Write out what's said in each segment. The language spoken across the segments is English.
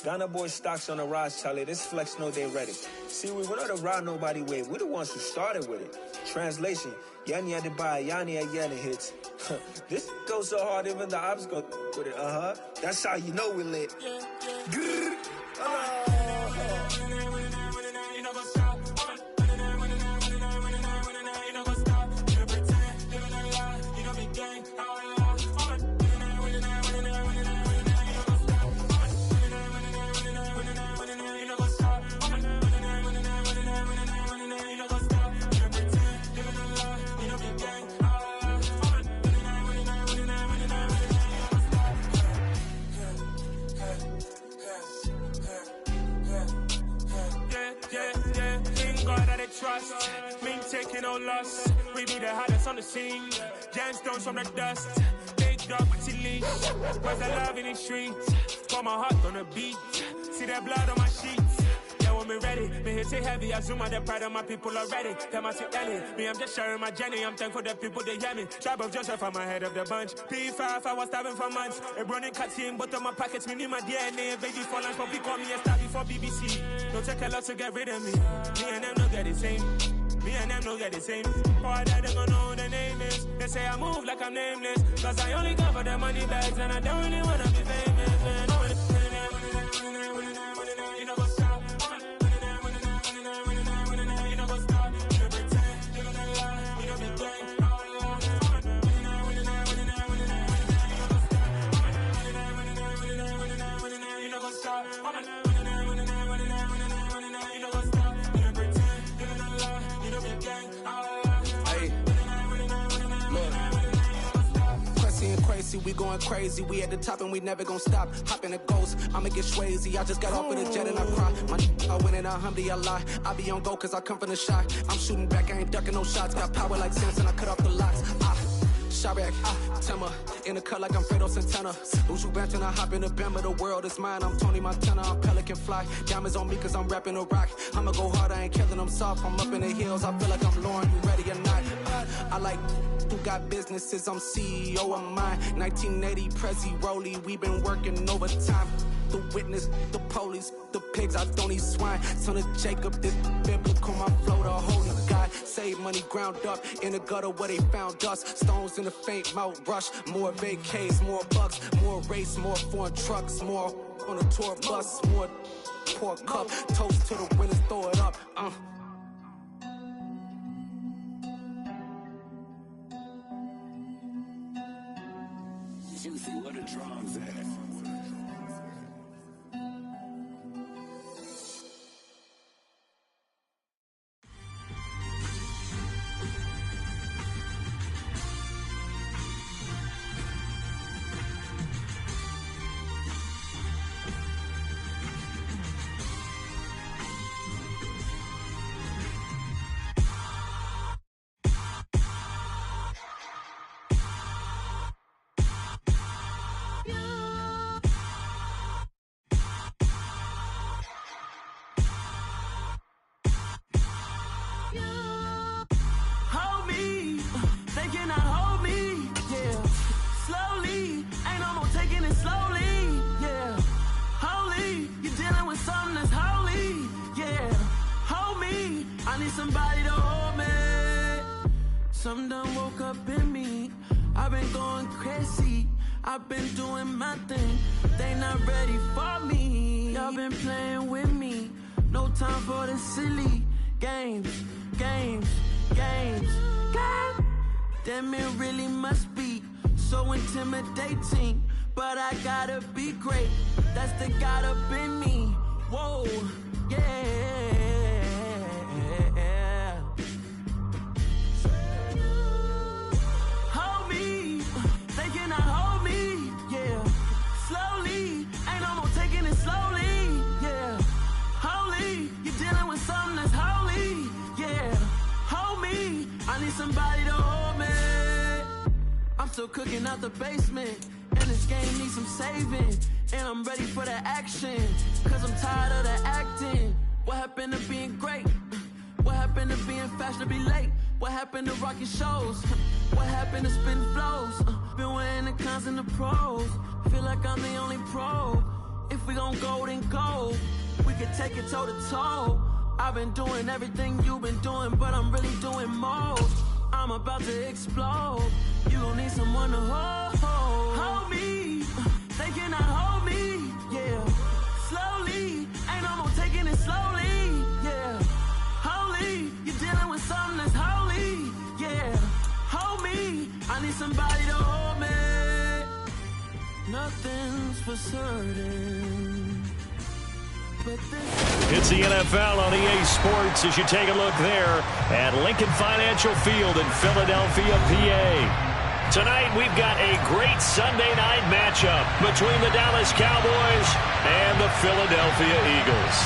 Ghana boy stocks on the rise, Charlie. This flex know they ready. See, we were not around nobody way. We the ones who started with it. Translation, Yani had to buy, Yani had yelling hits. This goes so hard, even the ops go with it. That's how you know we lit. Trust, me taking no loss. We be the hottest on the scene. Gemstones from the dust. Big dog with your leash. Where's the love in the streets? Got my heart on the beat. See that blood on my sheets. Yeah, when we ready, me hit it heavy. I zoom out the pride of my people already. Them I see Ellie. Me, I'm just sharing my journey. I'm thankful that people they hear me. Tribe of Joseph, I'm ahead of the bunch. P5, I was starving for months. A running cut in, but on my pockets, me need my DNA. Baby for lunch, but we call me a star before BBC. Don't take a lot to get rid of me. Me and them don't get the same. Me and them don't get the same. Boy, that they gonna know who the name is. They say I move like I'm nameless. Cause I only come for the money bags and I don't really wanna be famous, man. You know what's up? You know what's up? You pretend, you gonna lie, you know be gang. You know what's up? We going crazy, we at the top and we never gonna stop. Hop in a ghost, I'ma get swayzy. I just got off of the jet and I cry. My I win in a Humvee, I lie. I be on go cause I come from the shot. I'm shooting back, I ain't ducking no shots. Got power like Samson, I cut off the locks. Sharek, Timmer, in the cut like I'm Fredo Santana. Uju Benton, I hop in the Bama, the world is mine. I'm Tony Montana, I'm Pelican Fly. Diamonds on me cause I'm rapping a rock. I'ma go hard, I ain't killing them soft. I'm up in the hills, I feel like I'm Lauren, you ready or not? I like who got businesses, I'm CEO of mine. 1980, Prezi Rolly, we been working overtime. The witness, the police, the pigs, I don't eat swine. Son of Jacob, this biblical, my flow, the holy God. Save money ground up in the gutter where they found us. Stones in the faint mouth rush. More vacays, more bucks, more race, more foreign trucks, more on a tour bus, more pour cup. Toast to the winners, throw it up. Juicy, what the drums at? Somebody to hold me. Something done woke up in me. I've been going crazy. I've been doing my thing. They not ready for me. Y'all been playing with me. No time for the silly games. Damn, it really must be so intimidating. But I gotta be great. That's the God up in me. Whoa, yeah. Somebody to hold me. I'm still cooking out the basement, and this game needs some saving. And I'm ready for the action, cause I'm tired of the acting. What happened to being great? What happened to being fashionably late? What happened to rocking shows? What happened to spitting flows? Been weighing the cons and the pros. Feel like I'm the only pro. If we gon' go, then go. We can take it toe to toe. I've been doing everything you've been doing, but I'm really doing more. I'm about to explode. You gon' need someone to hold me. They cannot hold me, yeah. Slowly, ain't no more taking it slowly, yeah. Holy, you're dealing with something that's holy, yeah. Hold me, I need somebody to hold me. Nothing's for certain, but it's the NFL on EA Sports as you take a look there at Lincoln Financial Field in Philadelphia, PA. Tonight, we've got a great Sunday night matchup between the Dallas Cowboys and the Philadelphia Eagles.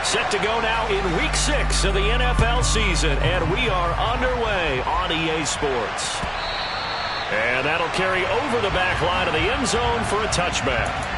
Set to go now in Week 6 of the NFL season, and we are underway on EA Sports. And that'll carry over the back line of the end zone for a touchback.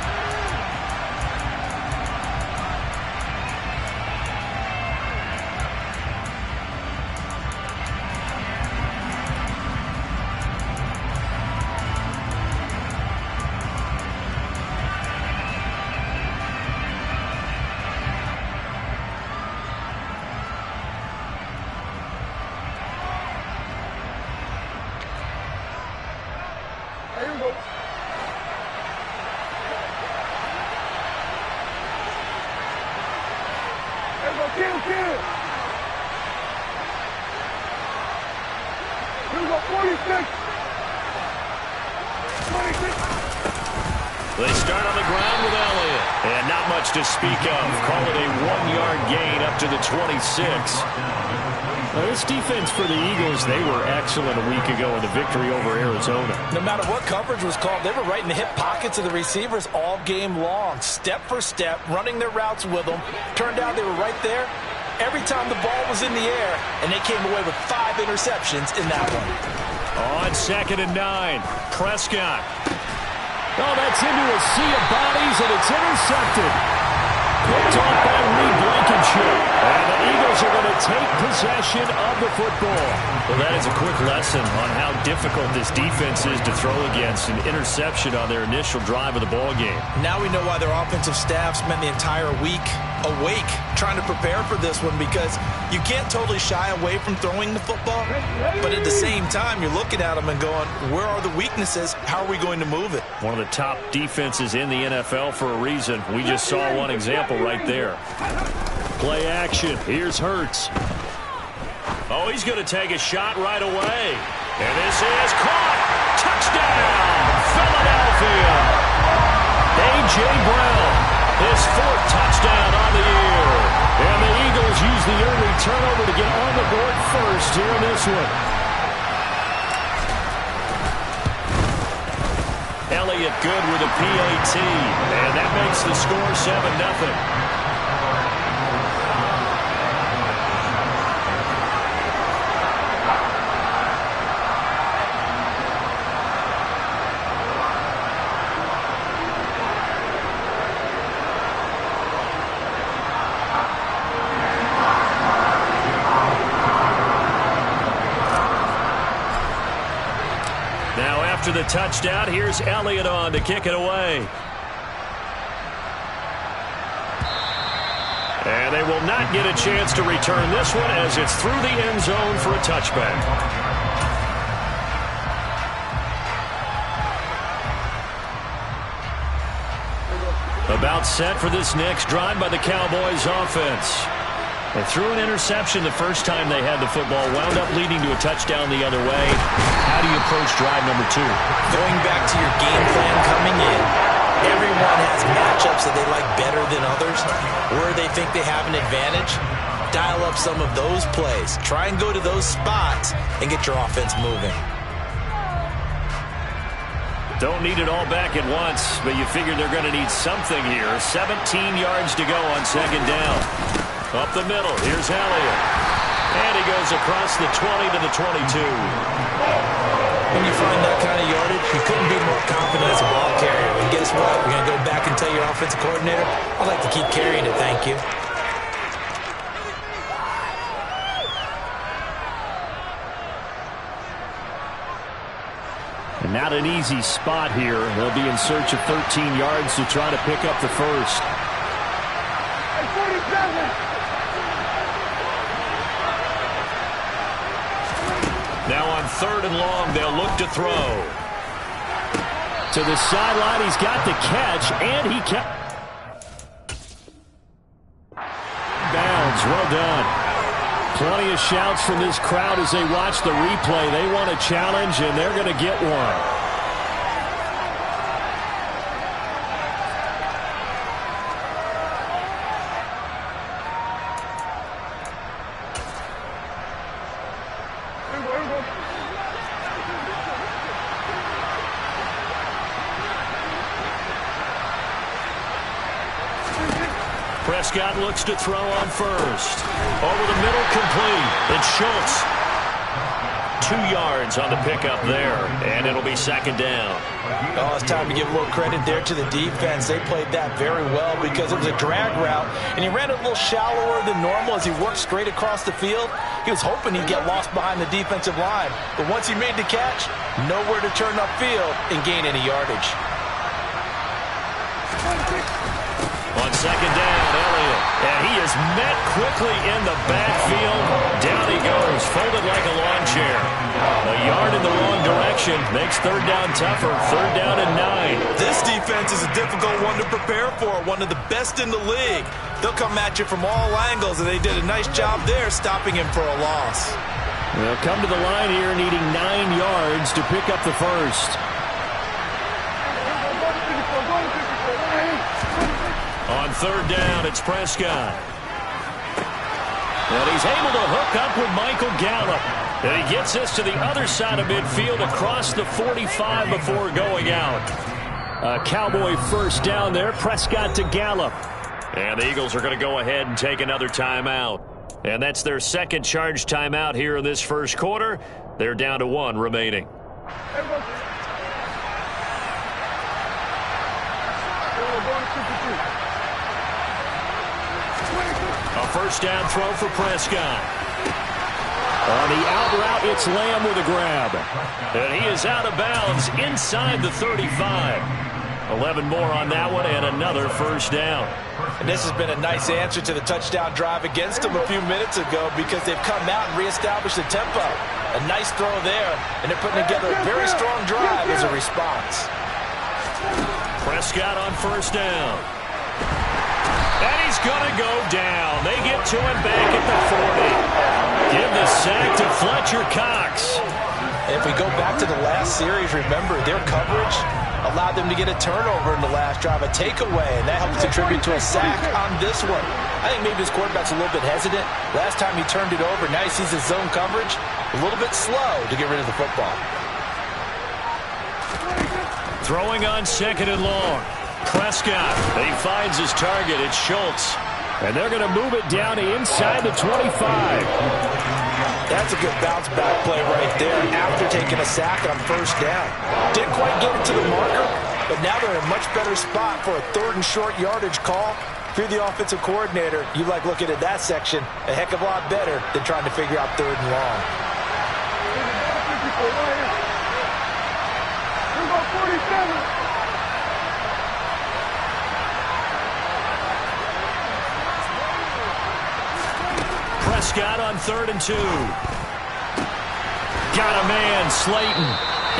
They start on the ground with Elliott. And not much to speak of. Call it a 1-yard gain up to the 26. Now, this defense for the Eagles, they were excellent a week ago in the victory over Arizona. No matter what coverage was called, they were right in the hip pockets of the receivers all game long. Step for step, running their routes with them. Turned out they were right there every time the ball was in the air, and they came away with 5 interceptions in that one. On 2nd and 9, Prescott. Oh, that's into a sea of bodies, and it's intercepted. Picked off by Lee Blankenship. And the Eagles are going to take possession of the football. Well, that is a quick lesson on how difficult this defense is to throw against. An interception on their initial drive of the ball game. Now we know why their offensive staff spent the entire week awake trying to prepare for this one, because you can't totally shy away from throwing the football, but at the same time you're looking at them and going, where are the weaknesses? How are we going to move it? One of the top defenses in the NFL for a reason. We just saw one example right there. Play action. Here's Hurts. Oh, he's going to take a shot right away. And this is caught. Touchdown, Philadelphia. A.J. Brown. His 4th touchdown on the year. And the Eagles use the early turnover to get on the board first here in this one. Elliott good with a PAT. And that makes the score 7-0. After the touchdown, here's Elliott on to kick it away. And they will not get a chance to return this one as it's through the end zone for a touchback. About set for this next drive by the Cowboys offense. They threw an interception the first time they had the football, wound up leading to a touchdown the other way. How do you approach drive number 2? Going back to your game plan coming in, everyone has matchups that they like better than others, where they think they have an advantage. Dial up some of those plays. Try and go to those spots and get your offense moving. Don't need it all back at once, but you figure they're going to need something here. 17 yards to go on 2nd down. Up the middle, here's Elliott. And he goes across the 20 to the 22. When you find that kind of yardage, you couldn't be more confident as a ball carrier. And guess what? You're going to go back and tell your offensive coordinator, I'd like to keep carrying it, thank you. And not an easy spot here. They'll be in search of 13 yards to try to pick up the first. Now on 3rd and long, they'll look to throw. To the sideline, he's got the catch, and he kept bounds. Well done. Plenty of shouts from this crowd as they watch the replay. They want a challenge, and they're going to get one. Prescott looks to throw on first. Over the middle, complete. It's Schultz. 2 yards on the pickup there, and it'll be 2nd down. Oh, it's time to give a little credit there to the defense. They played that very well because it was a drag route, and he ran a little shallower than normal as he worked straight across the field. He was hoping he'd get lost behind the defensive line, but once he made the catch, nowhere to turn upfield and gain any yardage. On 2nd down, Elliott. And he is met quickly in the backfield. Down he goes, folded like a lawn chair. A yard in the wrong direction makes 3rd down tougher. 3rd down and 9. This defense is a difficult one to prepare for. One of the best in the league. They'll come at you from all angles, and they did a nice job there stopping him for a loss. They'll come to the line here needing 9 yards to pick up the first. On 3rd down, it's Prescott. And he's able to hook up with Michael Gallup. And he gets us to the other side of midfield across the 45 before going out. A Cowboy first down there, Prescott to Gallup. And the Eagles are going to go ahead and take another timeout. And that's their 2nd charge timeout here in this first quarter. They're down to 1 remaining. A first down throw for Prescott. On the out route, it's Lamb with a grab. And he is out of bounds inside the 35. 11 more on that one and another first down. And this has been a nice answer to the touchdown drive against them a few minutes ago because they've come out and reestablished the tempo. A nice throw there, and they're putting together a very strong drive as a response. Prescott on first down. And he's going to go down. They get to him back at the 40. Give the sack to Fletcher Cox. If we go back to the last series, remember, their coverage allowed them to get a turnover in the last drive, a takeaway, and that helps contribute to a sack on this one. I think maybe his quarterback's a little bit hesitant. Last time he turned it over, now he sees his zone coverage a little bit slow to get rid of the football. Throwing on 2nd and long. Prescott, and he finds his target. It's Schultz. And they're going to move it down to inside the 25. That's a good bounce-back play right there after taking a sack on first down. Didn't quite get it to the marker, but now they're in a much better spot for a 3rd and short yardage call. If you're the offensive coordinator, you like looking at that section a heck of a lot better than trying to figure out 3rd and long. Prescott on 3rd and 2. Got a man, Slayton.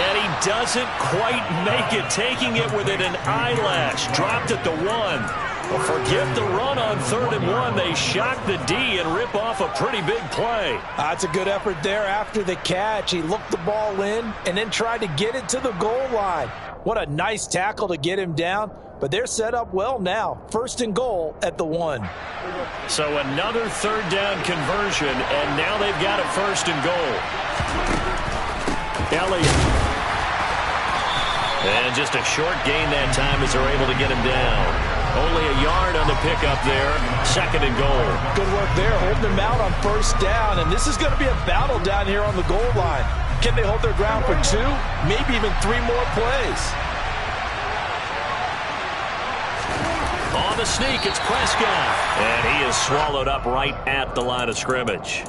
And he doesn't quite make it, taking it within an eyelash. Dropped at the 1. Well, forget the run on 3rd and 1. They shock the D and rip off a pretty big play. That's a good effort there after the catch. He looked the ball in and then tried to get it to the goal line. What a nice tackle to get him down. But they're set up well now. 1st and goal at the 1. So another 3rd down conversion, and now they've got a 1st and goal. Elliott. And just a short gain that time as they're able to get him down. Only a yard on the pickup there. 2nd and goal. Good work there, holding him out on first down. And this is going to be a battle down here on the goal line. Can they hold their ground for 2, maybe even 3 more plays? On the sneak, it's Prescott. And he is swallowed up right at the line of scrimmage.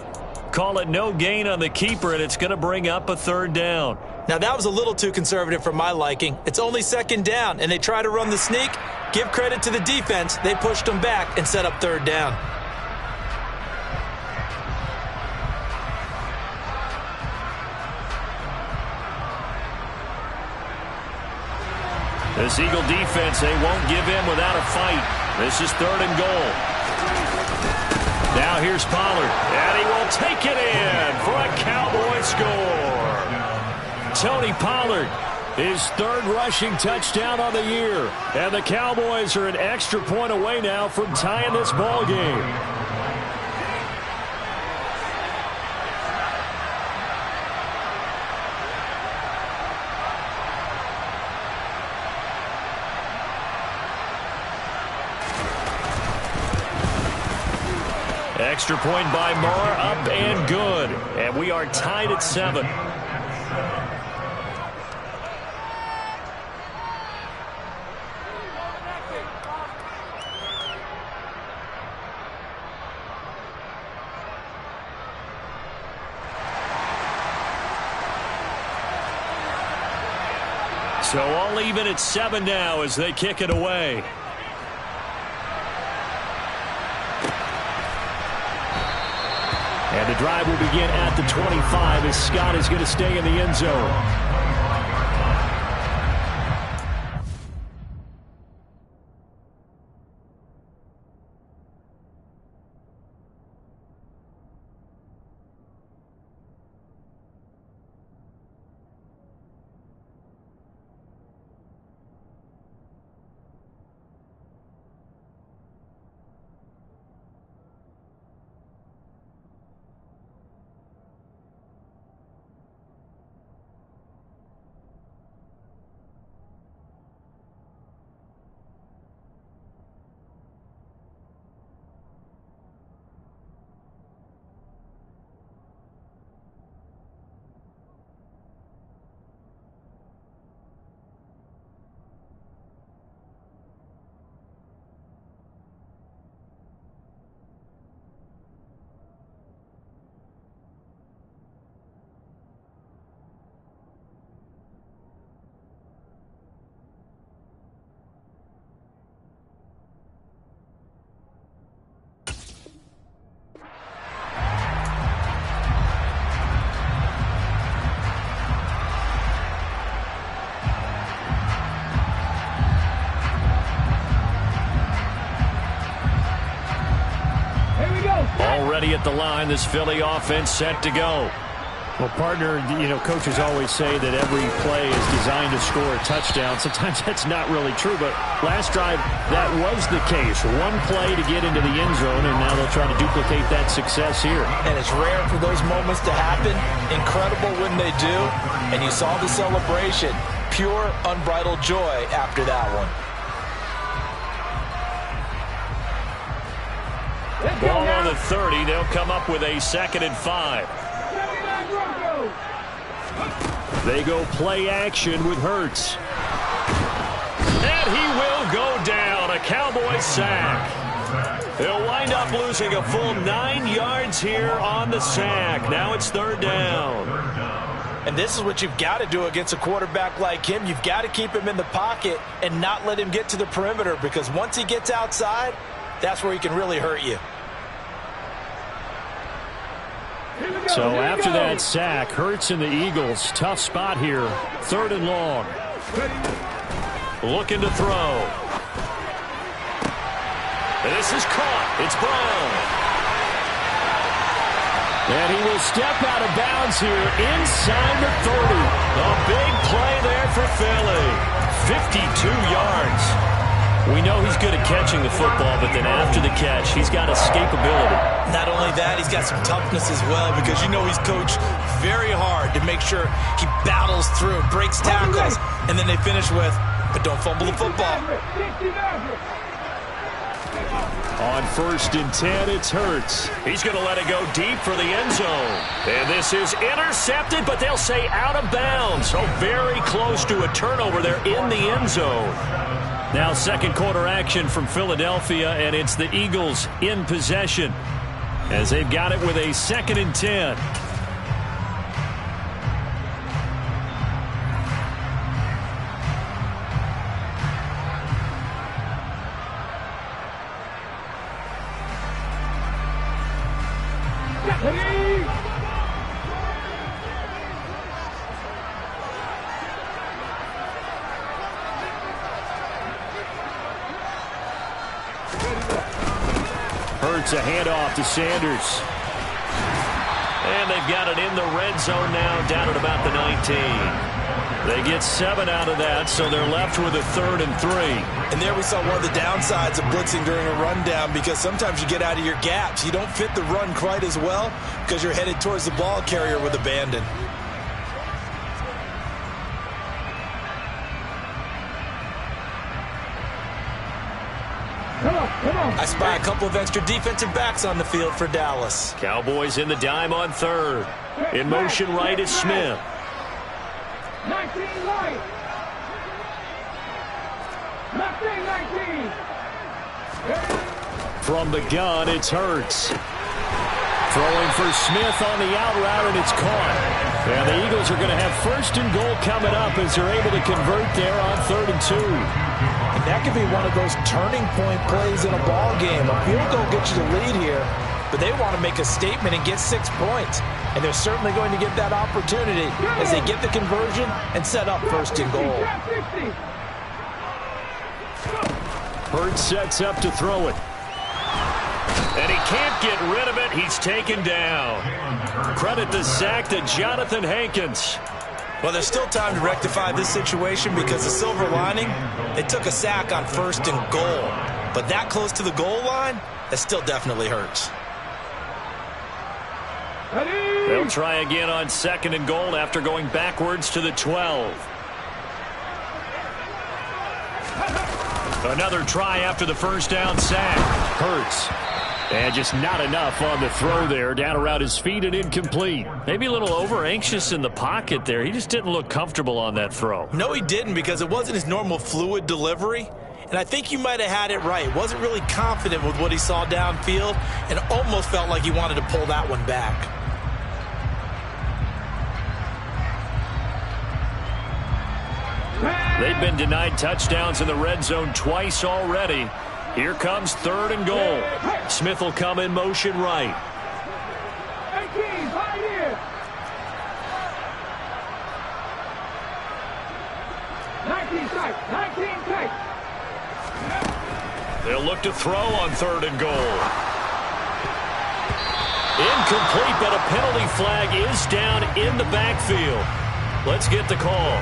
Call it no gain on the keeper, and it's going to bring up a third down. Now, that was a little too conservative for my liking. It's only second down, and they try to run the sneak. Give credit to the defense. They pushed them back and set up third down. This Eagle defense, they won't give in without a fight. This is third and goal. Now here's Pollard, and he will take it in for a Cowboy score. Tony Pollard, his third rushing touchdown on the year. And the Cowboys are an extra point away now from tying this ball game. Extra point by Moore, up and good. And we are tied at 7. So all even at 7 now as they kick it away. And the drive will begin at the 25 as Scott is going to stay in the end zone. Already at the line, this Philly offense set to go. Well, partner, coaches always say that every play is designed to score a touchdown. Sometimes that's not really true, but last drive, that was the case. One play to get into the end zone, and now they'll try to duplicate that success here. And it's rare for those moments to happen. Incredible when they do. And you saw the celebration. Pure, unbridled joy after that one. Ball on the 30. They'll come up with a 2nd and 5. They go play action with Hurts. And he will go down. A Cowboys sack. They'll wind up losing a full 9 yards here on the sack. Now it's 3rd down. And this is what you've got to do against a quarterback like him. You've got to keep him in the pocket and not let him get to the perimeter, because once he gets outside, that's where he can really hurt you. So after that sack, Hurts and the Eagles, tough spot here. 3rd and long. Looking to throw. This is caught. It's Brown. And he will step out of bounds here inside the 30. A big play there for Philly. 52 yards. We know he's good at catching the football, but then after the catch, he's got escapability. Not only that, he's got some toughness as well, because he's coached very hard to make sure he battles through, breaks tackles, and then they finish with, but don't fumble the football. On 1st and 10, it's Hurts. He's going to let it go deep for the end zone. And this is intercepted, but they'll say out of bounds. So very close to a turnover there in the end zone. Now 2nd quarter action from Philadelphia, and it's the Eagles in possession. as they've got it with a 2nd and 10. Hurts a handoff to Sanders. And they've got it in the red zone now, down at about the 19. They get 7 out of that, so they're left with a 3rd and 3. And there we saw one of the downsides of blitzing during a rundown, because sometimes you get out of your gaps. You don't fit the run quite as well because you're headed towards the ball carrier with abandon. I spy a couple of extra defensive backs on the field for Dallas. Cowboys in the dime on 3rd. In motion right is Smith. 19 right. Left wing 19. From the gun, it's Hurts. Throwing for Smith on the out route, and it's caught. And the Eagles are going to have 1st and goal coming up as they're able to convert there on 3rd and 2. And that could be one of those turning point plays in a ball game. A field goal gets you the lead here, but they want to make a statement and get 6 points. And they're certainly going to get that opportunity as they get the conversion and set up 1st and goal. Hurts sets up to throw it. And he can't get rid of it. He's taken down. Credit the sack to Jonathan Hankins. Well, there's still time to rectify this situation, because the silver lining, they took a sack on 1st and goal. But that close to the goal line, that still definitely hurts. They'll try again on 2nd and goal after going backwards to the 12. Another try after the 1st down sack. Hurts. And just not enough on the throw there. Down around his feet and incomplete. Maybe a little over-anxious in the pocket there. He just didn't look comfortable on that throw. No, he didn't, because it wasn't his normal fluid delivery. And I think you might have had it right. Wasn't really confident with what he saw downfield, and almost felt like he wanted to pull that one back. They've been denied touchdowns in the red zone twice already. Here comes 3rd and goal. Smith will come in motion right. 18, right here. 19 tight, 19 tight. They'll look to throw on 3rd and goal. Incomplete, but a penalty flag is down in the backfield. Let's get the call.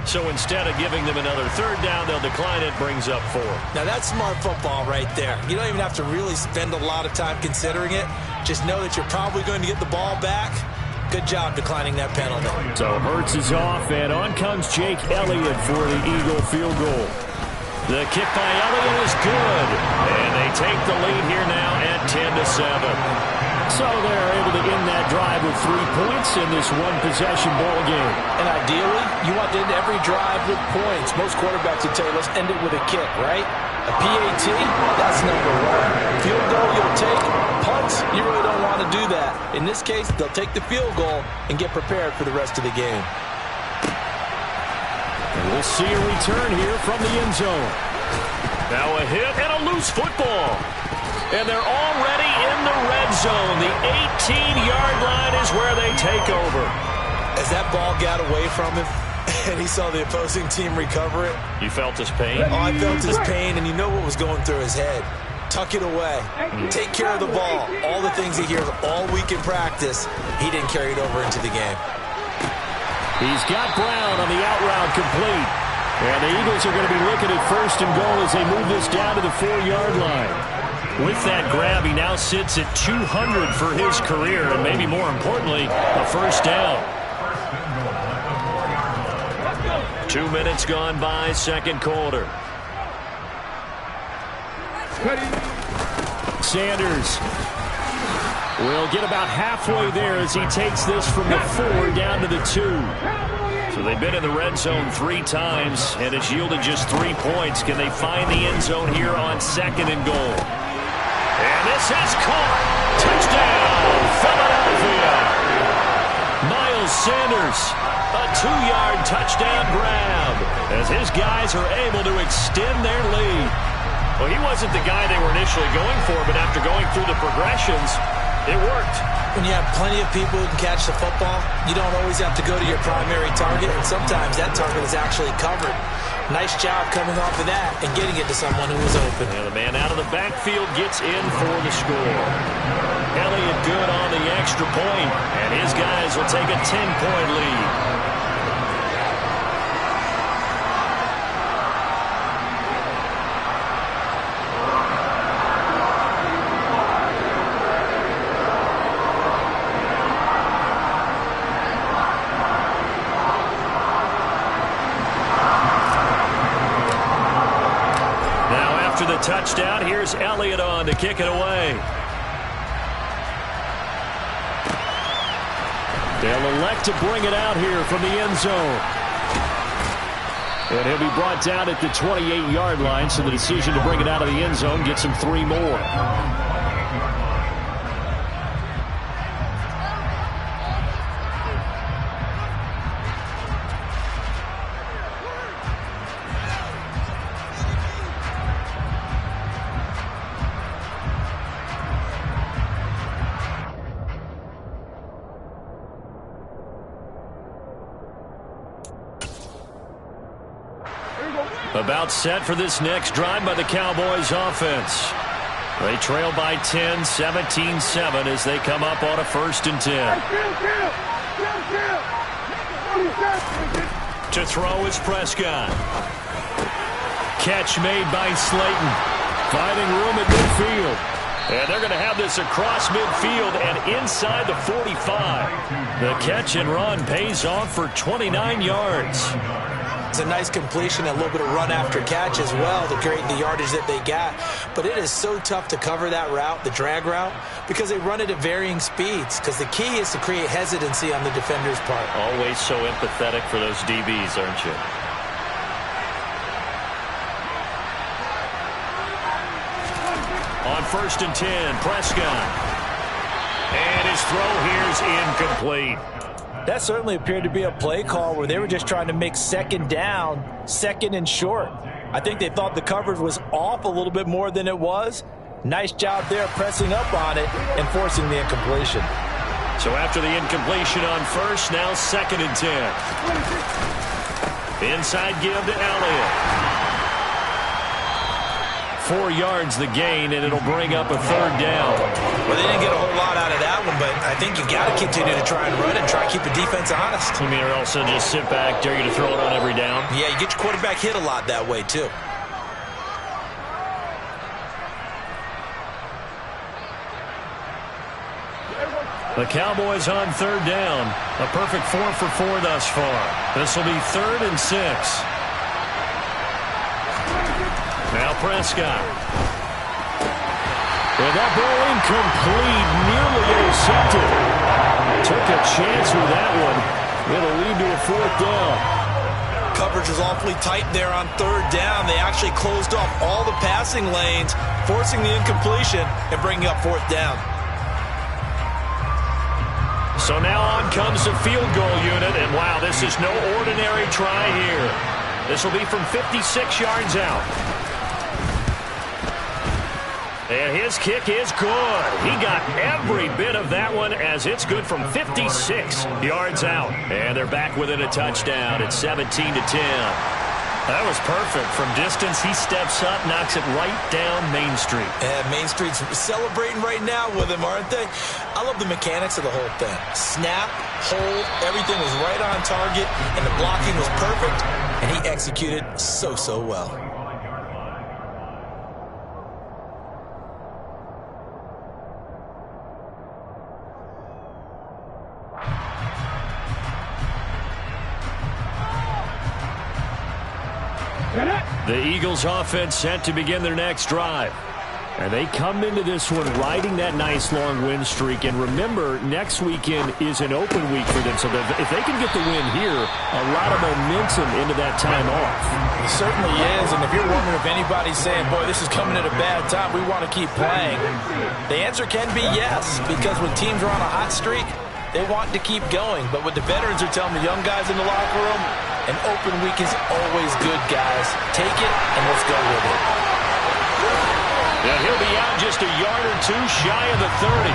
So instead of giving them another 3rd down, they'll decline it, brings up 4. Now that's smart football right there. You don't even have to really spend a lot of time considering it. Just know that you're probably going to get the ball back. Good job declining that penalty. So Hurts is off, and on comes Jake Elliott for the Eagle field goal. The kick by Elliott is good. And they take the lead here now at 10-7. So they're able to end that drive with 3 points in this one-possession ball game. And ideally, you want to end every drive with points. Most quarterbacks would say, let's end it with a kick, right? A PAT, that's number 1. Field goal you'll take. Punts, you really don't want to do that. In this case, they'll take the field goal and get prepared for the rest of the game. And we'll see a return here from the end zone. Now a hit and a loose football. And they're already in the red zone. The 18-yard line is where they take over. As that ball got away from him and he saw the opposing team recover it. You felt his pain? Oh, I felt his pain, and you know what was going through his head. Tuck it away. Take care of the ball. All the things he hears all week in practice, he didn't carry it over into the game. He's got Brown on the out route complete. And the Eagles are going to be looking at 1st and goal as they move this down to the 4-yard line. With that grab, he now sits at 200 for his career, and maybe more importantly, a 1st down. 2 minutes gone by, 2nd quarter. Sanders will get about halfway there as he takes this from the 4 down to the 2. So they've been in the red zone 3 times, and it's yielded just 3 points. Can they find the end zone here on 2nd and goal? And this is caught. Touchdown, Philadelphia. Miles Sanders, a 2-yard touchdown grab as his guys are able to extend their lead. Well, he wasn't the guy they were initially going for, but after going through the progressions, it worked. When you have plenty of people who can catch the football, you don't always have to go to your primary target, and sometimes that target is actually covered. Nice job coming off of that and getting it to someone who was open. And the man out of the backfield gets in for the score. Elliott good on the extra point, and his guys will take a 10-point lead. Touchdown. Here's Elliott on to kick it away. They'll elect to bring it out here from the end zone. And he'll be brought down at the 28-yard line, so the decision to bring it out of the end zone gets him 3 more. About set for this next drive by the Cowboys offense. They trail by 10, 17-7 as they come up on a 1st and 10. To throw is Prescott. Catch made by Slayton. Finding room at midfield. And they're going to have this across midfield and inside the 45. The catch and run pays off for 29 yards. It's a nice completion, a little bit of run after catch as well to create the yardage that they got. But it is so tough to cover that route, the drag route, because they run it at varying speeds. Because the key is to create hesitancy on the defender's part. Always so empathetic for those DBs, aren't you? On 1st and 10, Prescott. And his throw here's incomplete. That certainly appeared to be a play call where they were just trying to make 2nd down, 2nd and short. I think they thought the coverage was off a little bit more than it was. Nice job there pressing up on it and forcing the incompletion. So after the incompletion on 1st, now 2nd and 10. Inside give to Elliott. 4 yards the gain, and it'll bring up a 3rd down. Well, they didn't get a whole lot out of that one, but I think you got to continue to try and run and try to keep the defense honest. I mean, or else they'll just sit back, dare you to throw it on every down. Yeah, you get your quarterback hit a lot that way, too. The Cowboys on 3rd down. A perfect 4 for 4 thus far. This will be 3rd and 6. Now Prescott. And that ball incomplete, nearly intercepted. Took a chance with that one. It'll lead to a 4th down. Coverage was awfully tight there on 3rd down. They actually closed off all the passing lanes, forcing the incompletion and bringing up 4th down. So now on comes the field goal unit, and wow, this is no ordinary try here. This will be from 56 yards out. And his kick is good. He got every bit of that one as it's good from 56 yards out. And they're back within a touchdown at 17-10. That was perfect. From distance, he steps up, knocks it right down Main Street. And Main Street's celebrating right now with him, aren't they? I love the mechanics of the whole thing. Snap, hold, everything was right on target, and the blocking was perfect, and he executed so well. The Eagles offense set to begin their next drive. And they come into this one riding that nice long win streak. And remember, next weekend is an open week for them. So if they can get the win here, a lot of momentum into that time off. It certainly is. And if you're wondering if anybody's saying, boy, this is coming at a bad time, we want to keep playing, the answer can be yes. Because when teams are on a hot streak, they want to keep going. But what the veterans are telling the young guys in the locker room, an open week is always good, guys. Take it and let's go with it. And he'll be out just a yard or two shy of the 30.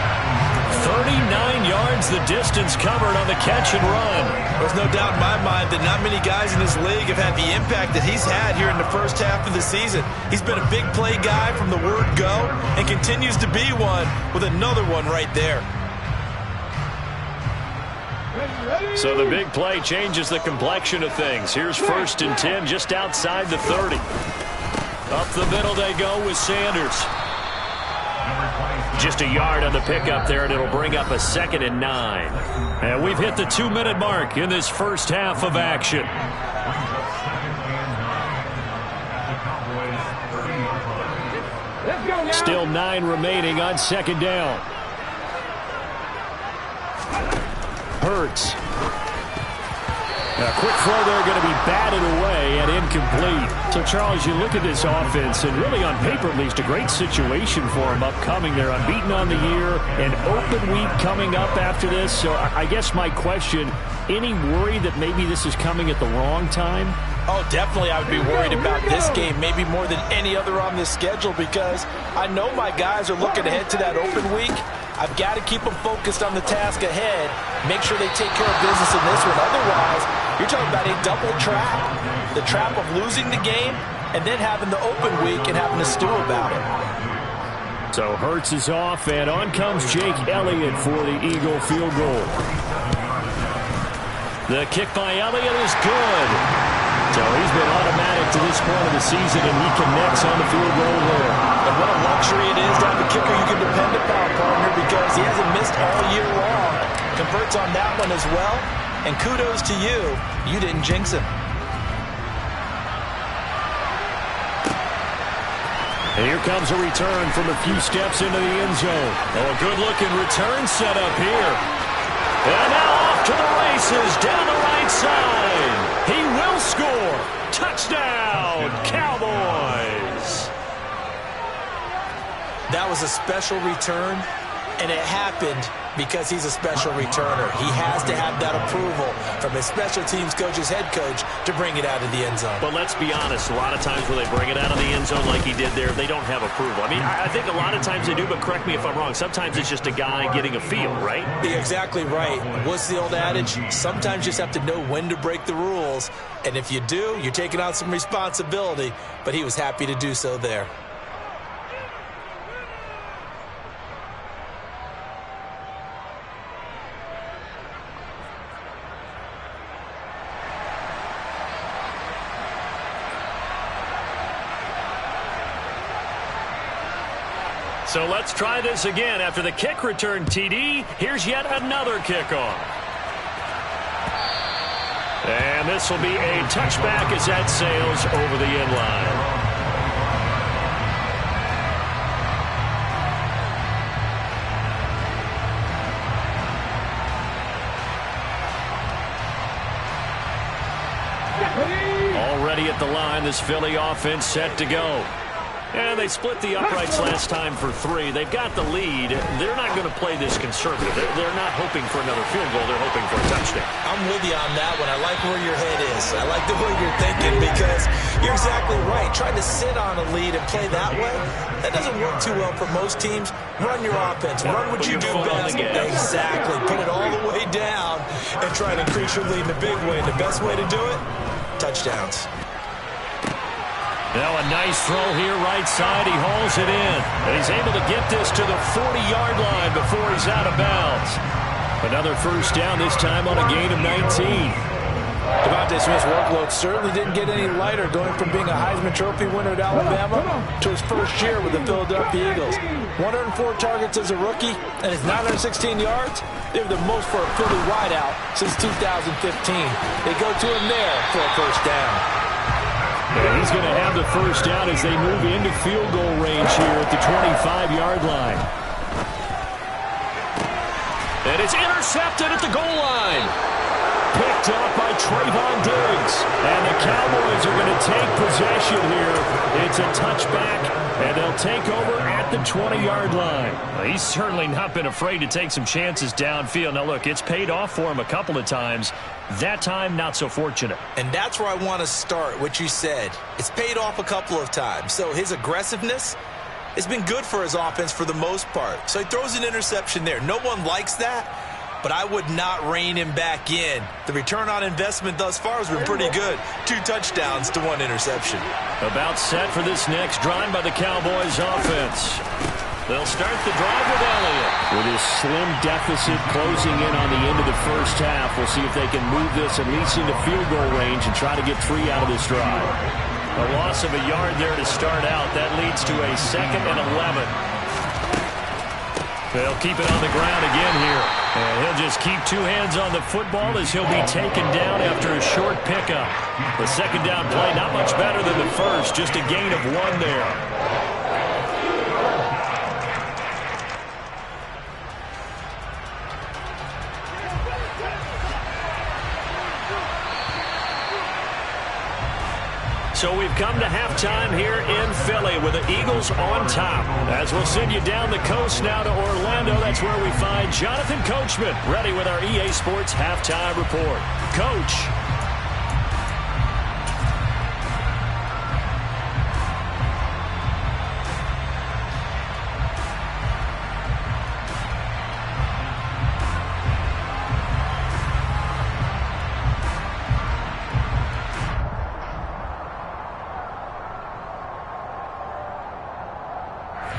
39 yards the distance covered on the catch and run. There's no doubt in my mind that not many guys in this league have had the impact that he's had here in the first half of the season. He's been a big play guy from the word go and continues to be one with another one right there. So the big play changes the complexion of things. Here's 1st and 10 just outside the 30. Up the middle they go with Sanders. Just a yard on the pickup there, and it'll bring up a 2nd and 9. And we've hit the 2-minute mark in this first half of action. Still 9 remaining on 2nd down. Hurts. A quick throw there going to be batted away and incomplete. So, Charles, you look at this offense, and really on paper at least a great situation for them upcoming. They're unbeaten on the year, an open week coming up after this. So I guess my question, any worry that maybe this is coming at the wrong time? Oh, definitely I would be worried about this game, maybe more than any other on this schedule, because I know my guys are looking ahead to that open week. I've got to keep them focused on the task ahead, make sure they take care of business in this one. Otherwise, you're talking about a double trap. The trap of losing the game and then having the open week and having to stew about it. So Hurts is off, and on comes Jake Elliott for the Eagle field goal. The kick by Elliott is good. So he's been automatic to this point of the season, and he connects on the field goal there. And what a luxury it is to have a kicker you can depend upon, partner, because he hasn't missed all year long. Converts on that one as well. And kudos to you. You didn't jinx him. And here comes a return from a few steps into the end zone. Oh, a good-looking return set up here. And now off to the races down the right side. He will score. Touchdown, Cowboys. That was a special return, and it happened because he's a special returner. He has to have that approval from his special teams coach's head coach to bring it out of the end zone. But let's be honest, a lot of times when they bring it out of the end zone like he did there, they don't have approval. I mean, I think a lot of times they do, but correct me if I'm wrong. Sometimes it's just a guy getting a feel, right? You're exactly right. What's the old adage? Sometimes you just have to know when to break the rules. And if you do, you're taking on some responsibility. But he was happy to do so there. So let's try this again. After the kick return TD, here's yet another kickoff. And this will be a touchback as that sails over the end line. Already at the line, this Philly offense set to go. And they split the uprights last time for 3. They've got the lead. They're not going to play this conservative. They're not hoping for another field goal. They're hoping for a touchdown. I'm with you on that one. I like where your head is. I like the way you're thinking because you're exactly right. Trying to sit on a lead and play that way, that doesn't work too well for most teams. Run your offense. Run what you do best. Exactly. Put it all the way down and try to increase your lead in a big way. And the best way to do it, touchdowns. Now a nice throw here right side. He hauls it in. And he's able to get this to the 40-yard line before he's out of bounds. Another first down, this time on a gain of 19. Devontae Smith's workload certainly didn't get any lighter going from being a Heisman Trophy winner at Alabama to his first year with the Philadelphia Eagles. 104 targets as a rookie and his 916 yards. They were the most for a Philly wideout since 2015. They go to him there for a first down. And he's going to have the first down as they move into field goal range here at the 25-yard line. And it's intercepted at the goal line. Picked up by Trayvon Diggs. And the Cowboys are going to take possession here. It's a touchback, and they'll take over at the 20-yard line. Well, he's certainly not been afraid to take some chances downfield. Now, look, it's paid off for him a couple of times. That time, not so fortunate. And that's where I want to start, what you said. It's paid off a couple of times. So his aggressiveness has been good for his offense for the most part. So he throws an interception there. No one likes that, but I would not rein him back in. The return on investment thus far has been pretty good. 2 touchdowns to 1 interception. About set for this next drive by the Cowboys offense. They'll start the drive with Elliott. With his slim deficit closing in on the end of the first half, we'll see if they can move this at least into field goal range and try to get 3 out of this drive. A loss of a yard there to start out. That leads to a 2nd and 11. They'll keep it on the ground again here. And he'll just keep 2 hands on the football as he'll be taken down after a short pickup. The second down play, not much better than the first, just a gain of 1 there. So we've come to halftime here in Philly with the Eagles on top. As we'll send you down the coast now to Orlando, that's where we find Jonathan Coachman, ready with our EA Sports Halftime Report. Coach.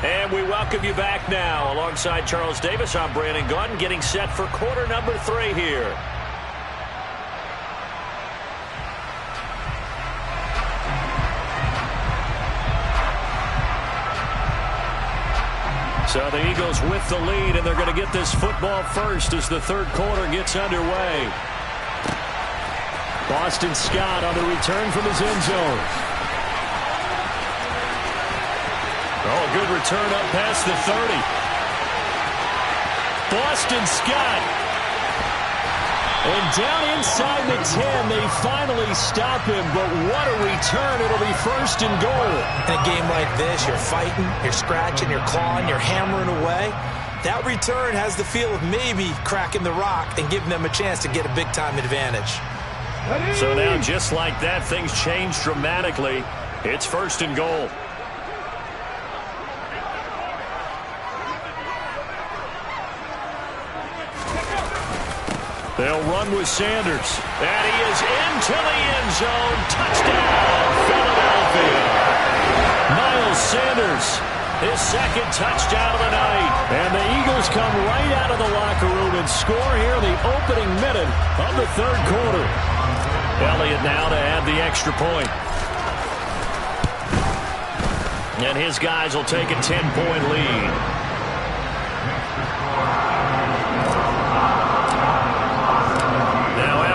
And we welcome you back now. Alongside Charles Davis, I'm Brandon Gaudin, getting set for quarter number 3 here. So the Eagles with the lead, and they're going to get this football first as the third quarter gets underway. Boston Scott on the return from his end zone. Oh, a good return up past the 30. Boston Scott. And down inside the 10, they finally stop him. But what a return. It'll be 1st and goal. In a game like this, you're fighting, you're scratching, you're clawing, you're hammering away. That return has the feel of maybe cracking the rock and giving them a chance to get a big-time advantage. So now, just like that, things change dramatically. It's 1st and goal. They'll run with Sanders. And he is into the end zone. Touchdown, Philadelphia. Miles Sanders, his 2nd touchdown of the night. And the Eagles come right out of the locker room and score here in the opening minute of the 3rd quarter. Elliott now to add the extra point. And his guys will take a 10-point lead.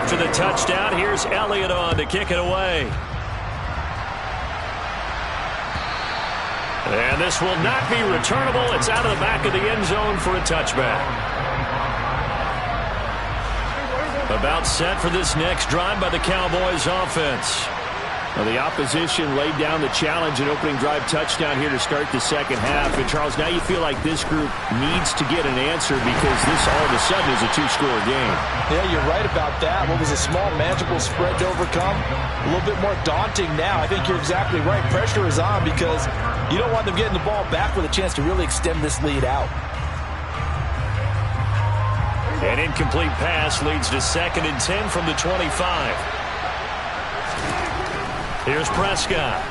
After the touchdown, here's Elliott on to kick it away. And this will not be returnable. It's out of the back of the end zone for a touchback. About set for this next drive by the Cowboys offense. Well, the opposition laid down the challenge and opening drive touchdown here to start the second half. And, Charles, now you feel like this group needs to get an answer because this all of a sudden is a 2-score game. Yeah, you're right about that. What was a small, manageable spread to overcome, a little bit more daunting now. I think you're exactly right. Pressure is on because you don't want them getting the ball back with a chance to really extend this lead out. An incomplete pass leads to 2nd and 10 from the 25. Here's Prescott.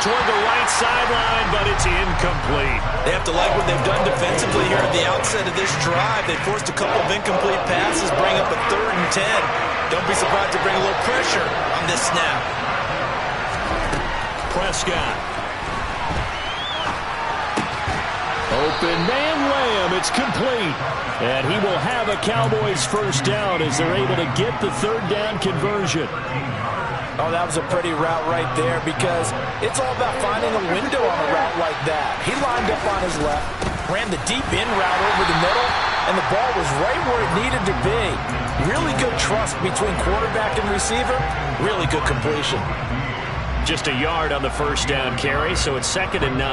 Toward the right sideline, but it's incomplete. They have to like what they've done defensively here at the outset of this drive. They forced a couple of incomplete passes, bring up a 3rd and 10. Don't be surprised to bring a little pressure on this snap. Prescott. Open man Lamb. It's complete. And he will have a Cowboys 1st down as they're able to get the 3rd down conversion. Oh, that was a pretty route right there because it's all about finding a window on a route like that. He lined up on his left, ran the deep in route over the middle, and the ball was right where it needed to be. Really good trust between quarterback and receiver. Really good completion. Just a yard on the first down carry, so it's 2nd and 9.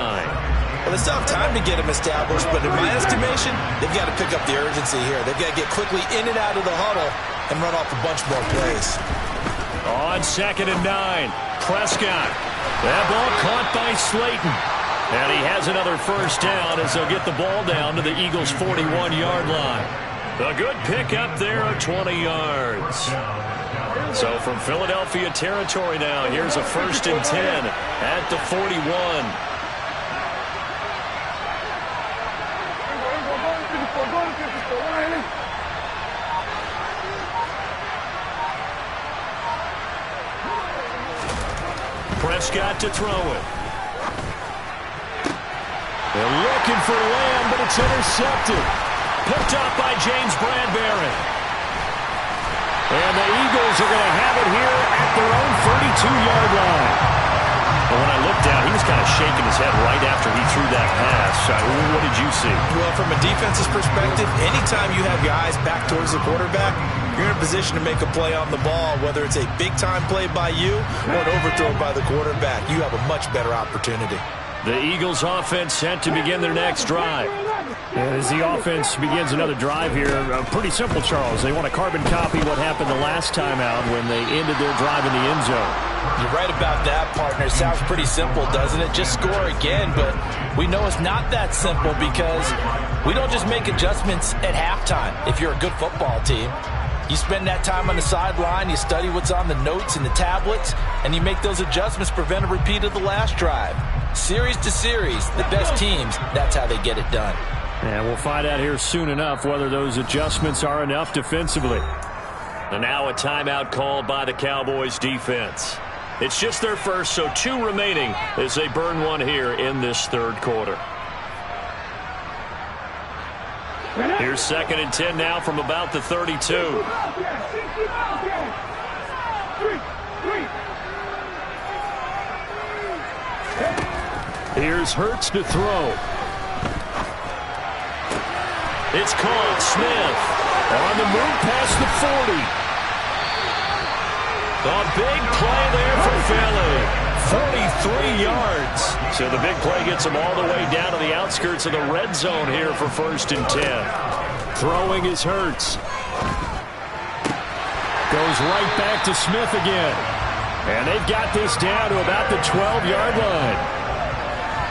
Well, they still have time to get him established, but in my estimation, they've got to pick up the urgency here. They've got to get quickly in and out of the huddle and run off a bunch more plays. On 2nd and 9, Prescott. That ball caught by Slayton. And he has another first down as they'll get the ball down to the Eagles' 41-yard line. A good pickup there of 20 yards. So from Philadelphia territory now, here's a 1st and 10 at the 41. Prescott to throw it. They're looking for Lamb, but it's intercepted. Picked up by James Bradbury. And the Eagles are going to have it here at their own 32-yard line. And when I looked down, he was kind of shaking his head right after he threw that pass. What did you see? Well, from a defense's perspective, anytime you have your eyes back towards the quarterback, you're in a position to make a play on the ball, whether it's a big-time play by you or an overthrow by the quarterback. You have a much better opportunity. The Eagles offense set to begin their next drive. And as the offense begins another drive here, pretty simple, Charles. They want to carbon copy what happened the last time out when they ended their drive in the end zone. You're right about that, partner. Sounds pretty simple, doesn't it? Just score again, but we know it's not that simple because we don't just make adjustments at halftime if you're a good football team. You spend that time on the sideline, you study what's on the notes and the tablets, and you make those adjustments to prevent a repeat of the last drive. Series to series, the best teams, that's how they get it done. And we'll find out here soon enough whether those adjustments are enough defensively. And now a timeout called by the Cowboys defense. It's just their first, so 2 remaining as they burn one here in this third quarter. Here's 2nd and 10 now from about the 32. Here's Hurts to throw. It's caught. Smith on the move past the 40. A big play there for Philly. 43 yards. So the big play gets them all the way down to the outskirts of the red zone here for 1st and 10. Throwing is Hurts. Goes right back to Smith again. And they've got this down to about the 12-yard line.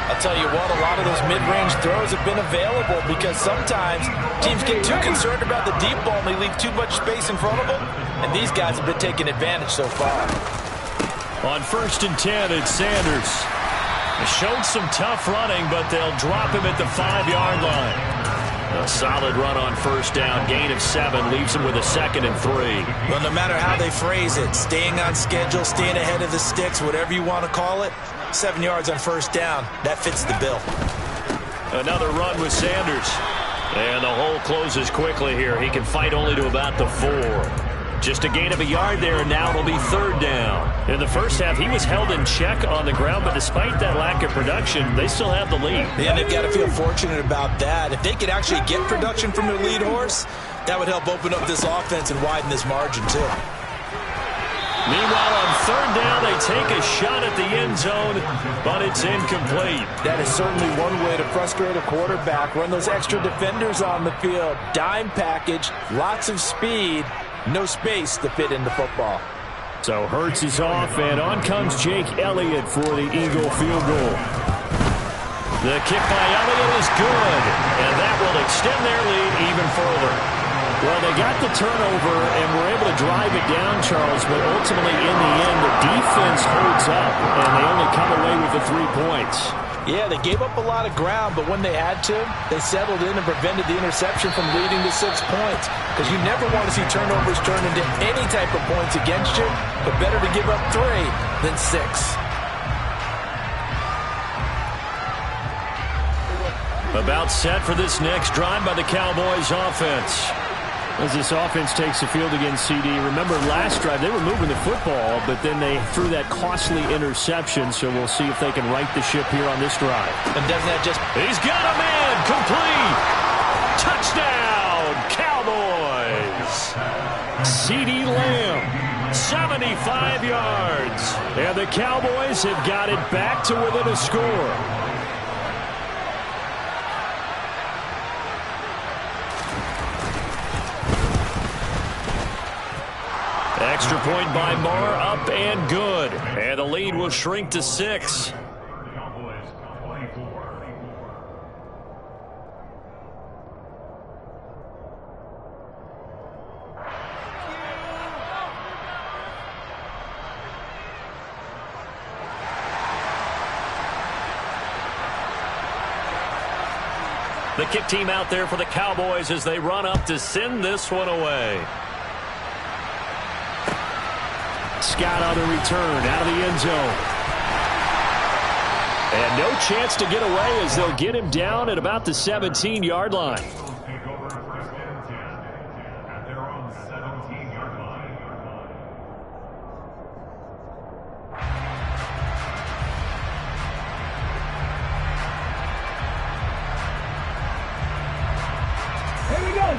I'll tell you what, a lot of those mid-range throws have been available because sometimes teams get too concerned about the deep ball and they leave too much space in front of them, and these guys have been taking advantage so far. On 1st and 10, it's Sanders. They showed some tough running, but they'll drop him at the 5-yard line. A solid run on 1st down, gain of 7, leaves him with a 2nd and 3. Well, no matter how they phrase it, staying on schedule, staying ahead of the sticks, whatever you want to call it, 7 yards on 1st down, that fits the bill. Another run with Sanders. And the hole closes quickly here. He can fight only to about the 4. Just a gain of a yard there, and now it'll be 3rd down. In the first half, he was held in check on the ground, but despite that lack of production, they still have the lead. Yeah, they've got to feel fortunate about that. If they could actually get production from their lead horse, that would help open up this offense and widen this margin, too. Meanwhile, on 3rd down, they take a shot at the end zone, but it's incomplete. That is certainly one way to frustrate a quarterback. Run those extra defenders on the field. Dime package, lots of speed, no space to fit into football. So Hurts is off, and on comes Jake Elliott for the Eagle field goal. The kick by Elliott is good, and that will extend their lead even further. Well, they got the turnover and were able to drive it down, Charles, but ultimately in the end, the defense holds up, and they only come away with the 3 points. Yeah, they gave up a lot of ground, but when they had to, they settled in and prevented the interception from leading to 6 points. Because you never want to see turnovers turn into any type of points against you, but better to give up 3 than 6. About set for this next drive by the Cowboys offense. As this offense takes the field against CD, remember last drive they were moving the football, but then they threw that costly interception, so we'll see if they can right the ship here on this drive. And doesn't that just... He's got a man, complete! Touchdown, Cowboys! CD Lamb, 75 yards. And the Cowboys have got it back to within a score. Extra point by Marr, up and good. And the lead will shrink to 6. The kick team out there for the Cowboys as they run up to send this one away. Scott on the return out of the end zone. And no chance to get away as they'll get him down at about the 17-yard line.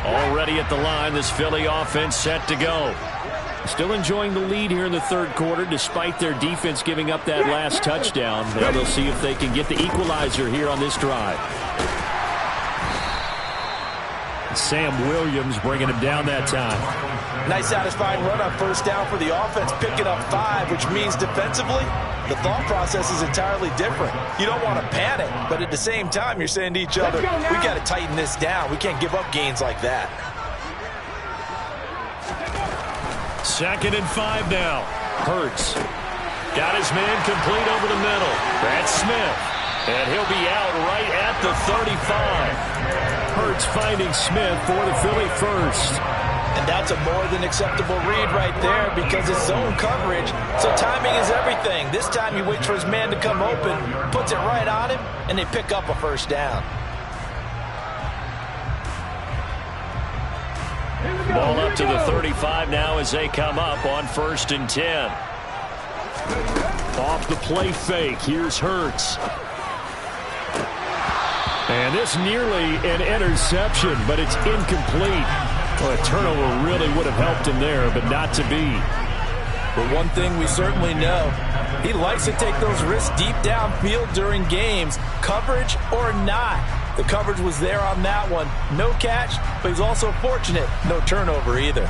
Already at the line, this Philly offense set to go. Still enjoying the lead here in the third quarter despite their defense giving up that last touchdown. Now they'll see if they can get the equalizer here on this drive. Sam Williams bringing him down that time. Nice satisfying run on first down for the offense, picking up 5, which means defensively, the thought process is entirely different. You don't want to panic, but at the same time, you're saying to each other, we got to tighten this down. We can't give up gains like that. 2nd and 5 now. Hurts. Got his man complete over the middle. That's Smith. And he'll be out right at the 35. Hurts finding Smith for the Philly first. And that's a more than acceptable read right there because it's zone coverage. So timing is everything. This time he waits for his man to come open, puts it right on him, and they pick up a first down. Ball up to the 35 now as they come up on 1st and 10. Off the play fake. Here's Hurts. And this nearly an interception, but it's incomplete. Well, a turnover really would have helped him there, but not to be. But one thing we certainly know, he likes to take those risks deep downfield during games, coverage or not. The coverage was there on that one. No catch, but he's also fortunate. No turnover either.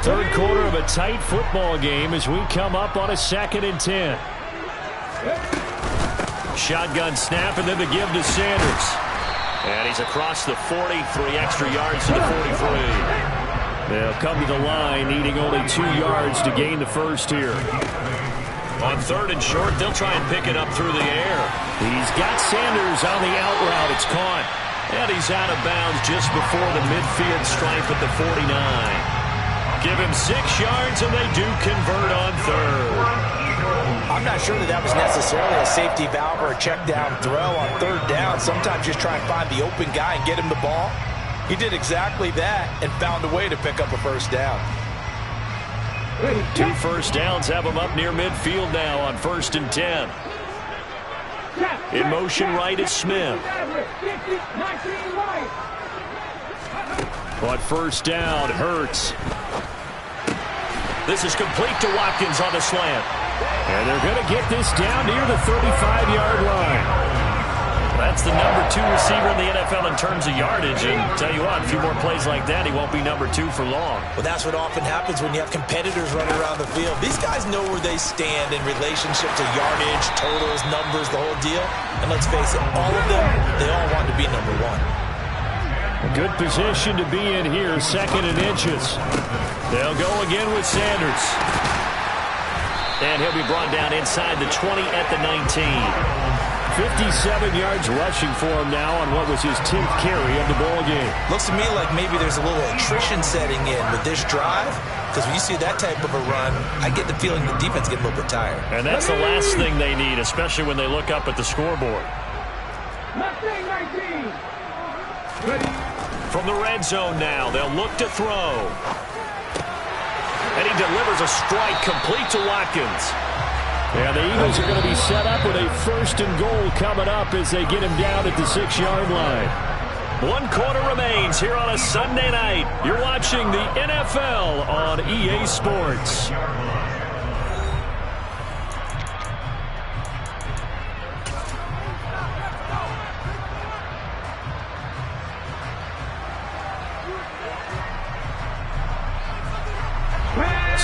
Third quarter of a tight football game as we come up on a 2nd and 10. Shotgun snap and then the give to Sanders. And he's across the 40, 3 extra yards to the 43. They'll come to the line needing only 2 yards to gain the first here. On 3rd and short, they'll try and pick it up through the air. He's got Sanders on the out route. It's caught. And he's out of bounds just before the midfield stripe at the 49. Give him 6 yards, and they do convert on 3rd. I'm not sure that was necessarily a safety valve or a check down throw on 3rd down. Sometimes just try and find the open guy and get him the ball. He did exactly that and found a way to pick up a first down. 2 first downs have him up near midfield now on 1st and 10. In motion right is Smith. But 1st down, Hurts. This is complete to Watkins on the slant. And they're going to get this down near the 35-yard line. That's the number 2 receiver in the NFL in terms of yardage. And tell you what, a few more plays like that, he won't be number 2 for long. Well, that's what often happens when you have competitors running around the field. These guys know where they stand in relationship to yardage, totals, numbers, the whole deal. And let's face it, all of them, they all want to be number 1. A good position to be in here, 2nd and inches. They'll go again with Sanders. And he'll be brought down inside the 20 at the 19. 57 yards rushing for him now on what was his 10th carry of the ball game. Looks to me like maybe there's a little attrition setting in with this drive, because when you see that type of a run, I get the feeling the defense getting a little bit tired. And that's the last thing they need, especially when they look up at the scoreboard. From the red zone now, they'll look to throw. And he delivers a strike complete to Watkins. And the Eagles are going to be set up with a 1st and goal coming up as they get him down at the 6-yard line. 1 quarter remains here on a Sunday night. You're watching the NFL on EA Sports.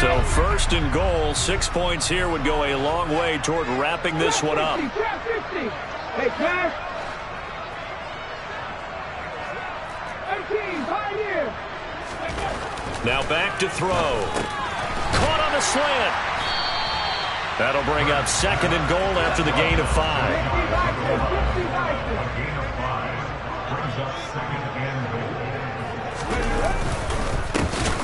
So 1st and goal, 6 points here would go a long way toward wrapping this one up. Now back to throw. Caught on the slant. That'll bring up 2nd and goal after the gain of 5.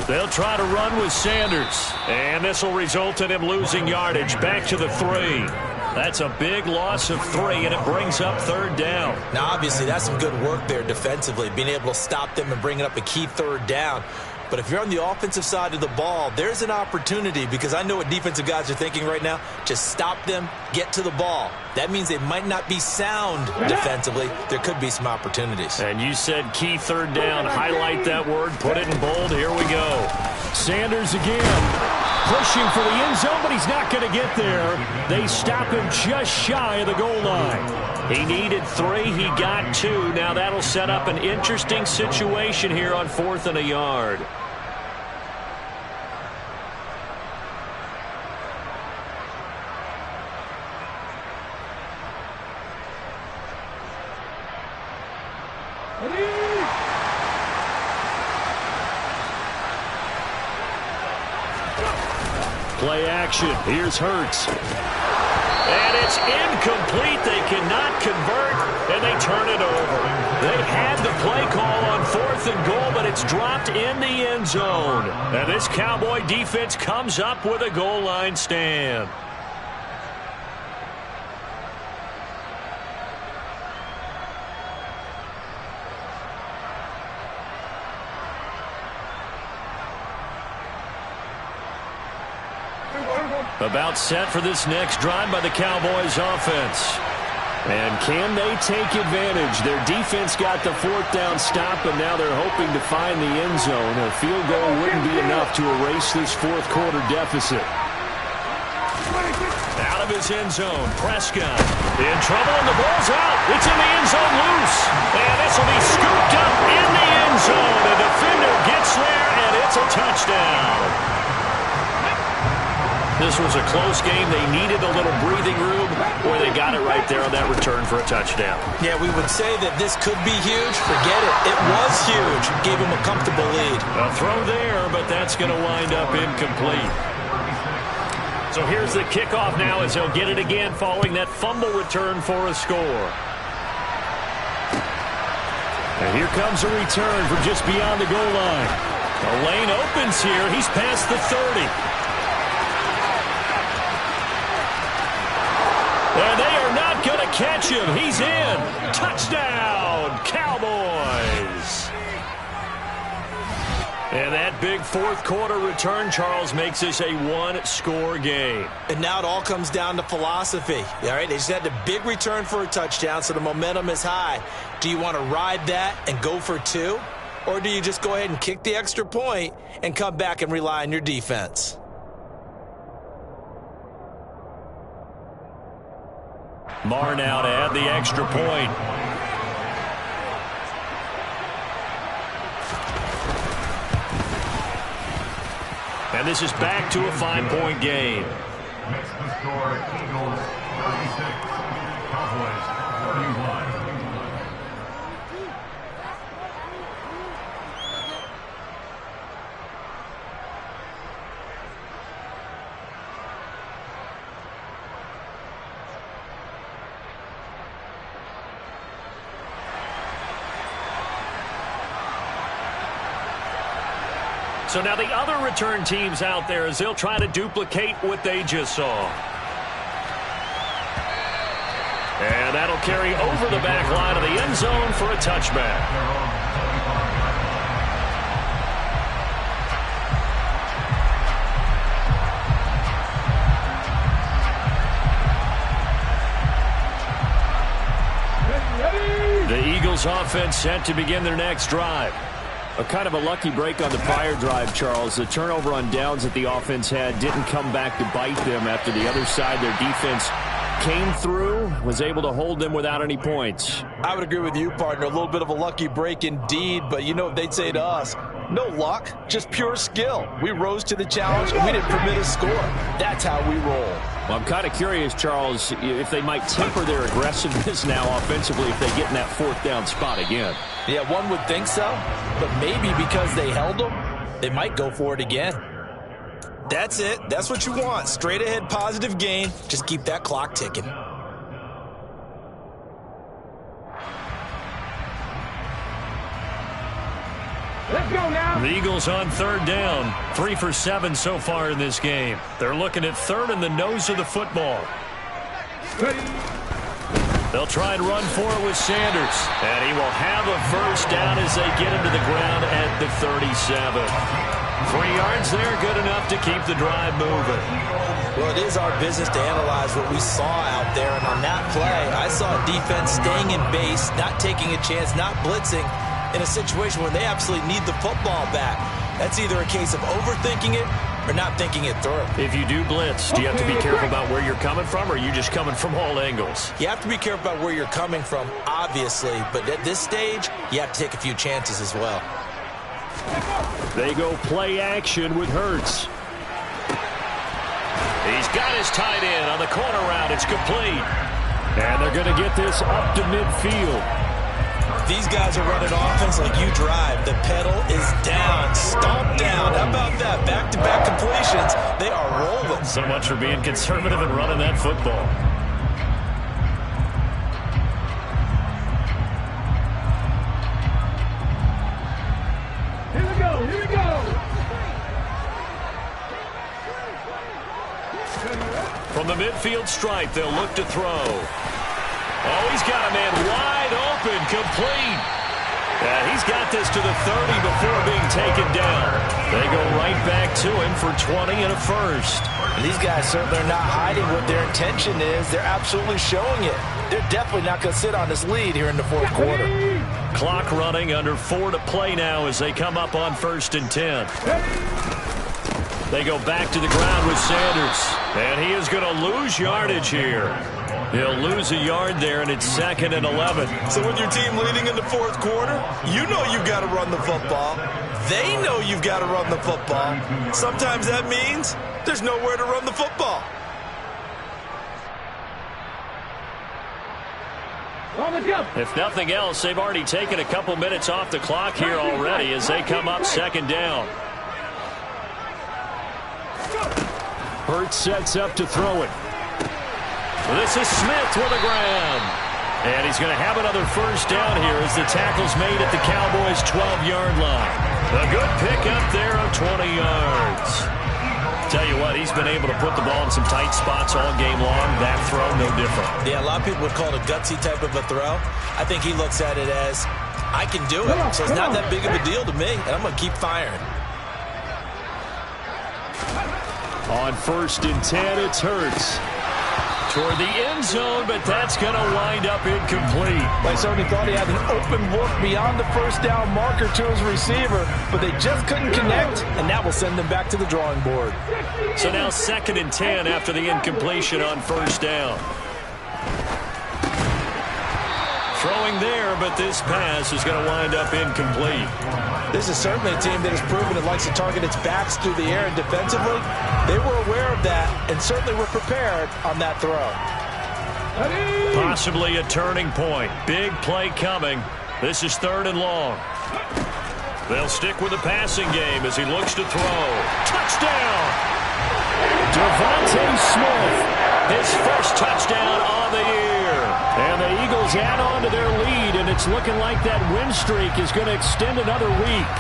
They'll try to run with Sanders. And this will result in him losing yardage. Back to the 3. That's a big loss of 3, and it brings up 3rd down. Now, obviously, that's some good work there defensively, being able to stop them and bringing up a key 3rd down. But if you're on the offensive side of the ball, there's an opportunity, because I know what defensive guys are thinking right now. Just stop them, get to the ball. That means they might not be sound defensively. There could be some opportunities. And you said key 3rd down. Highlight that word. Put it in bold. Here we go. Sanders again. Pushing for the end zone, but he's not going to get there. They stop him just shy of the goal line. He needed 3. He got 2. Now that'll set up an interesting situation here on 4th and a yard. Play action. Here's Hurts. And it's incomplete. They cannot convert, and they turn it over. They had the play call on 4th and goal, but it's dropped in the end zone. And this Cowboy defense comes up with a goal line stand. About set for this next drive by the Cowboys offense. And can they take advantage? Their defense got the 4th down stop, and now they're hoping to find the end zone. A field goal wouldn't be enough to erase this 4th quarter deficit. Out of his end zone, Prescott in trouble, and the ball's out. It's in the end zone loose. And this will be scooped up in the end zone. The defender gets there, and it's a touchdown. This was a close game. They needed a little breathing room, where they got it right there on that return for a touchdown. Yeah, we would say that this could be huge. Forget it. It was huge. Gave him a comfortable lead. A throw there, but that's going to wind up incomplete. So here's the kickoff now as he'll get it again following that fumble return for a score. And here comes a return from just beyond the goal line. The lane opens here. He's past the 30. And they are not going to catch him. He's in. Touchdown, Cowboys. And that big 4th quarter return, Charles, makes this a 1-score game. And now it all comes down to philosophy. All right, they just had a big return for a touchdown, so the momentum is high. Do you want to ride that and go for 2? Or do you just go ahead and kick the extra point and come back and rely on your defense? Marr now to add the extra point. And this is back to a 5-point game. Makes the score Eagles 36, Cowboys 31. So now the other return teams out there as they'll try to duplicate what they just saw. And that'll carry over the back line of the end zone for a touchback. offense set to begin their next drive. A kind of a lucky break on the prior drive, Charles. The turnover on downs that the offense had didn't come back to bite them after the other side. Their defense came through, was able to hold them without any points. I would agree with you, partner. A little bit of a lucky break indeed, but you know what they'd say to us? No luck, just pure skill. We rose to the challenge, and we didn't permit a score. That's how we roll. Well, I'm kind of curious, Charles, if they might temper their aggressiveness now offensively if they get in that fourth down spot again. Yeah, one would think so, but maybe because they held them, they might go for it again. That's it. That's what you want. Straight ahead positive gain. Just keep that clock ticking. Let's go now. The Eagles on third down. 3 for 7 so far in this game. They're looking at third in the nose of the football. Ready. They'll try and run for it with Sanders. And he will have a first down as they get him to the ground at the 37. 3 yards there, good enough to keep the drive moving. Well, it is our business to analyze what we saw out there. And on that play, I saw defense staying in base, not taking a chance, not blitzing in a situation where they absolutely need the football back. That's either a case of overthinking it or not thinking it through. If you do blitz, do you have to be careful about where you're coming from, or are you just coming from all angles? You have to be careful about where you're coming from, obviously. But at this stage, you have to take a few chances as well. They go play action with Hurts. He's got his tight end on the corner route. It's complete. And they're going to get this up to midfield. These guys are running offense like you drive. The pedal is down, stomp down. How about that? Back-to-back completions. They are rolling. So much for being conservative and running that football. Here we go. Here we go. From the midfield stripe, they'll look to throw. Oh, he's got a man wide open, complete. And he's got this to the 30 before being taken down. They go right back to him for 20 and a first. And these guys certainly are not hiding what their intention is. They're absolutely showing it. They're definitely not going to sit on this lead here in the fourth quarter. Clock running, under 4 to play now as they come up on 1st and 10. They go back to the ground with Sanders. And he is going to lose yardage here. He'll lose a yard there, and it's 2nd and 11. So with your team leading in the fourth quarter, you know you've got to run the football. They know you've got to run the football. Sometimes that means there's nowhere to run the football. If nothing else, they've already taken a couple minutes off the clock here already as they come up 2nd down. Hurts sets up to throw it. This is Smith with a grab. And he's going to have another first down here as the tackle's made at the Cowboys' 12-yard line. A good pickup there of 20 yards. Tell you what, he's been able to put the ball in some tight spots all game long. That throw, no different. Yeah, a lot of people would call it a gutsy type of a throw. I think he looks at it as, I can do it, so it's not that big of a deal to me, and I'm going to keep firing. On 1st and 10, it's Hurts. Toward the end zone, but that's going to wind up incomplete. I certainly thought he had an open look beyond the first down marker to his receiver, but they just couldn't connect, and that will send them back to the drawing board. So now 2nd and 10 after the incompletion on 1st down. Throwing there, but this pass is going to wind up incomplete. This is certainly a team that has proven it likes to target its backs through the air, and defensively, they were aware of that and certainly were prepared on that throw. Possibly a turning point. Big play coming. This is 3rd and long. They'll stick with the passing game as he looks to throw. Touchdown! Devontae Smith. His first touchdown on the year. And the Eagles add on to their lead, and it's looking like that win streak is going to extend another week.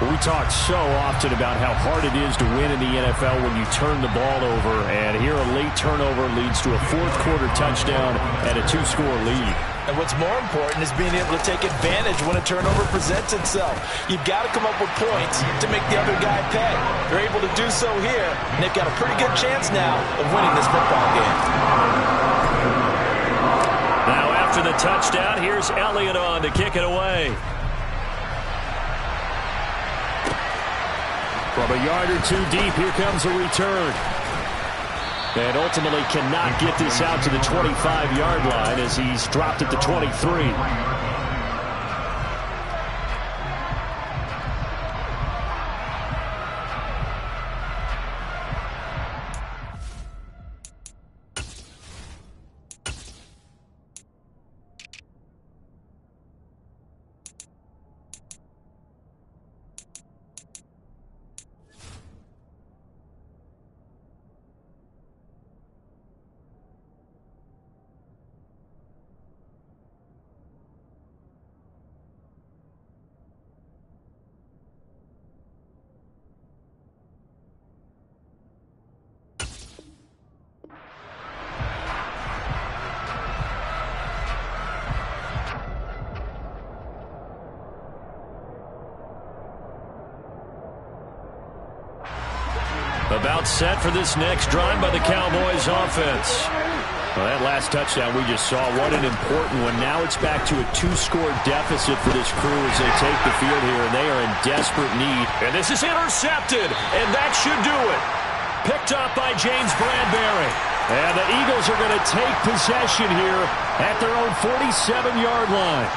We talk so often about how hard it is to win in the NFL when you turn the ball over, and here a late turnover leads to a fourth-quarter touchdown and a 2-score lead. And what's more important is being able to take advantage when a turnover presents itself. You've got to come up with points to make the other guy pay. They're able to do so here, and they've got a pretty good chance now of winning this football game. Now after for the touchdown. Here's Elliott on to kick it away. From a yard or two deep, here comes a return. And ultimately cannot get this out to the 25-yard line as he's dropped at the 23. About set for this next drive by the Cowboys offense. Well, that last touchdown we just saw, what an important one. Now it's back to a 2-score deficit for this crew as they take the field here, and they are in desperate need. And this is intercepted, and that should do it. Picked up by James Bradbury. And the Eagles are going to take possession here at their own 47-yard line.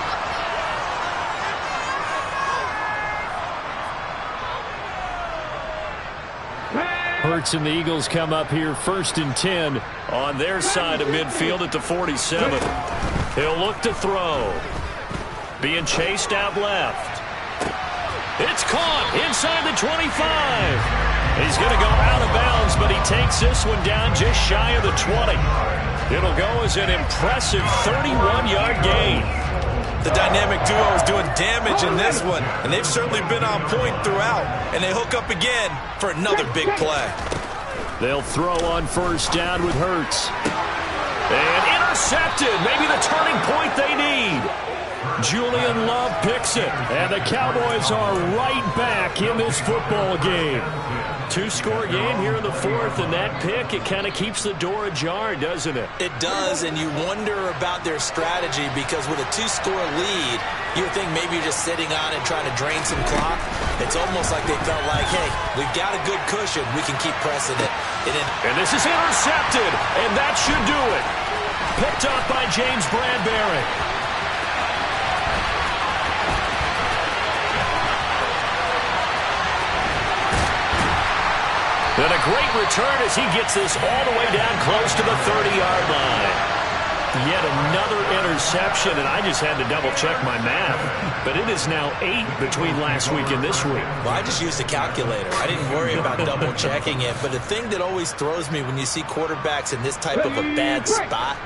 Hurts and the Eagles come up here 1st and 10 on their side of midfield at the 47. He'll look to throw. Being chased out left. It's caught inside the 25. He's going to go out of bounds, but he takes this one down just shy of the 20. It'll go as an impressive 31-yard gain. The dynamic duo is doing damage in this one, and they've certainly been on point throughout, and they hook up again for another big play. They'll throw on 1st down with Hurts. And intercepted, maybe the turning point they need. Julian Love picks it, and the Cowboys are right back in this football game. 2-score game here in the 4th, and that pick, it kind of keeps the door ajar, doesn't it? It does, and you wonder about their strategy because with a 2-score lead, you think maybe you're just sitting on it trying to drain some clock. It's almost like they felt like, hey, we've got a good cushion. We can keep pressing it. And this is intercepted, and that should do it. Picked up by James Bradbury. And a great return as he gets this all the way down close to the 30-yard line. Yet another interception, and I just had to double-check my math. But it is now 8 between last week and this week. Well, I just used a calculator. I didn't worry about double-checking it. But the thing that always throws me when you see quarterbacks in this type of a bad spot,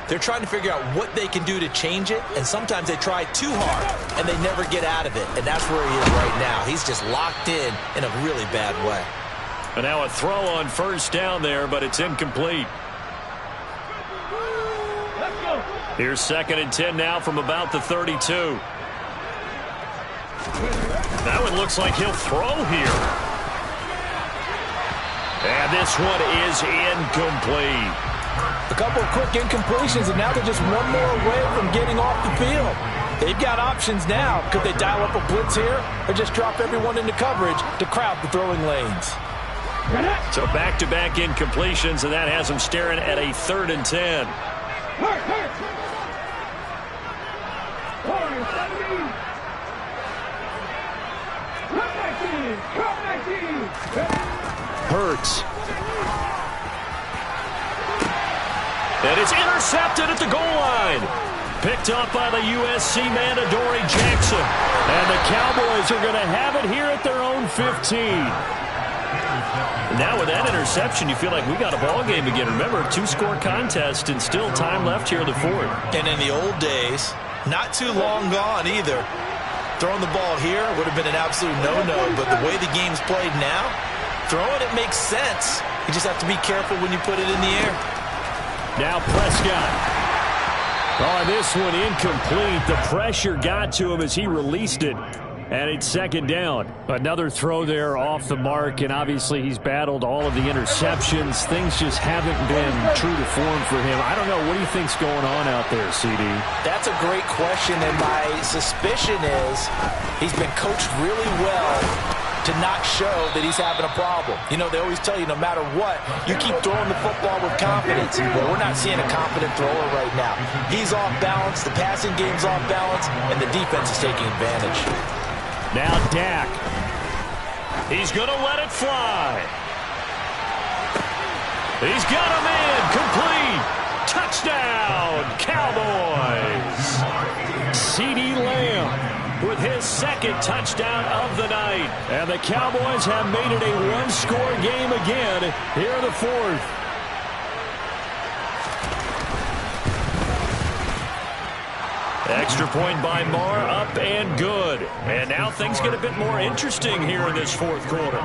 they're trying to figure out what they can do to change it, and sometimes they try too hard, and they never get out of it. And that's where he is right now. He's just locked in a really bad way. And now a throw on 1st down there, but it's incomplete. Here's 2nd and 10 now from about the 32. That one looks like he'll throw here. And this one is incomplete. A couple of quick incompletions, and now they're just one more away from getting off the field. They've got options now. Could they dial up a blitz here or just drop everyone into coverage to crowd the throwing lanes? So back-to-back incompletions, and that has them staring at a 3rd and 10. Hurts. And it's intercepted at the goal line. Picked up by the USC man, Adoree Jackson. And the Cowboys are going to have it here at their own 15. Now with that interception, you feel like we got a ball game again. Remember, 2-score contest and still time left here in the 4th. And in the old days, not too long gone either, throwing the ball here would have been an absolute no-no. But the way the game's played now, throwing it makes sense. You just have to be careful when you put it in the air. Now Prescott. Oh, this one incomplete. The pressure got to him as he released it. And it's second down. Another throw there off the mark, and obviously he's battled all of the interceptions. Things just haven't been true to form for him. I don't know. What do you think's going on out there, CD? That's a great question, and my suspicion is he's been coached really well to not show that he's having a problem. You know, they always tell you no matter what, you keep throwing the football with confidence. Well, we're not seeing a confident thrower right now. He's off balance, the passing game's off balance, and the defense is taking advantage. Now Dak. He's going to let it fly. He's got him in. Complete. Touchdown, Cowboys. CD Lamb with his second touchdown of the night. And the Cowboys have made it a one-score game again here in the fourth. Extra point by Marr, up and good. And now things get a bit more interesting here in this fourth quarter.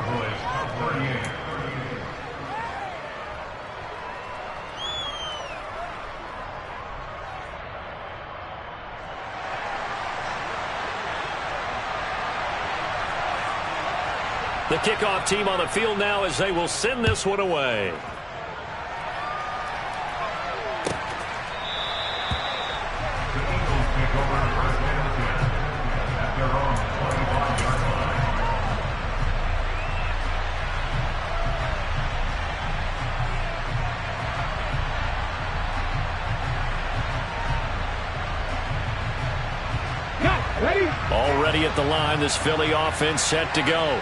The kickoff team on the field now as they will send this one away. Already at the line, this Philly offense set to go.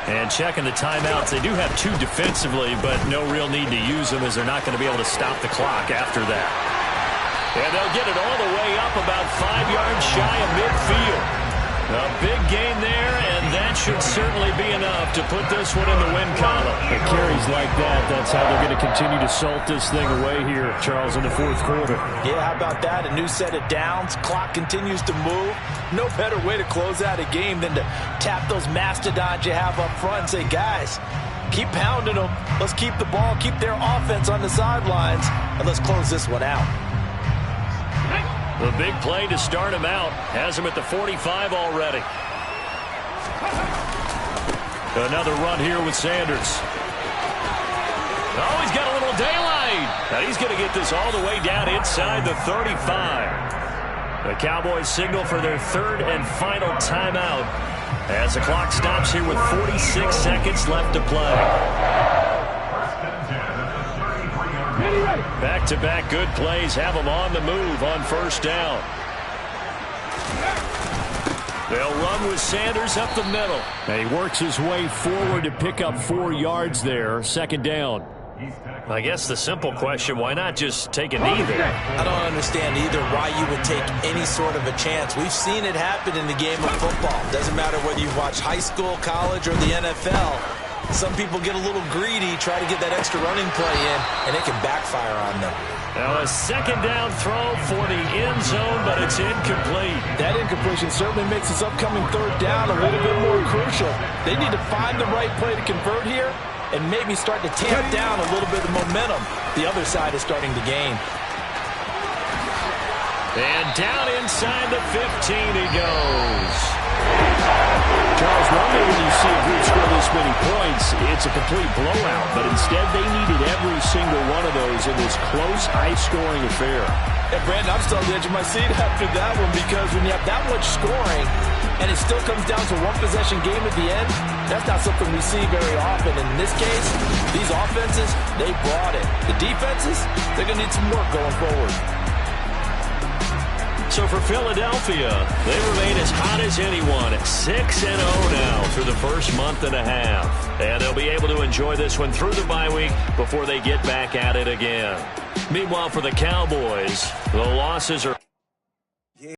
And checking the timeouts, they do have two defensively, but no real need to use them as they're not going to be able to stop the clock after that. And they'll get it all the way up about 5 yards shy of midfield. A big gain there, and that should certainly be enough to put this one in the win column. It carries like that. That's how they're going to continue to salt this thing away here, Charles, in the fourth quarter. Yeah, how about that? A new set of downs. Clock continues to move. No better way to close out a game than to tap those mastodons you have up front and say, guys, keep pounding them. Let's keep the ball, keep their offense on the sidelines, and let's close this one out. The big play to start him out has him at the 45 already. Another run here with Sanders. Oh, he's got a little daylight. And he's going to get this all the way down inside the 35. The Cowboys signal for their third and final timeout as the clock stops here with 46 seconds left to play. Back-to-back good plays have them on the move on first down. They'll run with Sanders up the middle. And he works his way forward to pick up 4 yards there. Second down. I guess the simple question, why not just take a knee there? I don't understand either why you would take any sort of a chance. We've seen it happen in the game of football. Doesn't matter whether you watch high school, college, or the NFL. Some people get a little greedy, try to get that extra running play in, and it can backfire on them. Now a second down throw for the end zone, but it's incomplete. That incompletion certainly makes this upcoming third down a little bit more crucial. They need to find the right play to convert here and maybe start to tamp down a little bit of momentum the other side is starting to gain. And down inside the 15 he goes. Charles, normally when you see a group score this many points, it's a complete blowout. But instead, they needed every single one of those in this close, high-scoring affair. Yeah, Brandon, I'm still on the edge of my seat after that one because when you have that much scoring and it still comes down to one-possession game at the end, that's not something we see very often. And in this case, these offenses, they brought it. The defenses, they're going to need some work going forward. So for Philadelphia, they remain as hot as anyone at 6-0 now through the first month and a half. And they'll be able to enjoy this one through the bye week before they get back at it again. Meanwhile, for the Cowboys, the losses are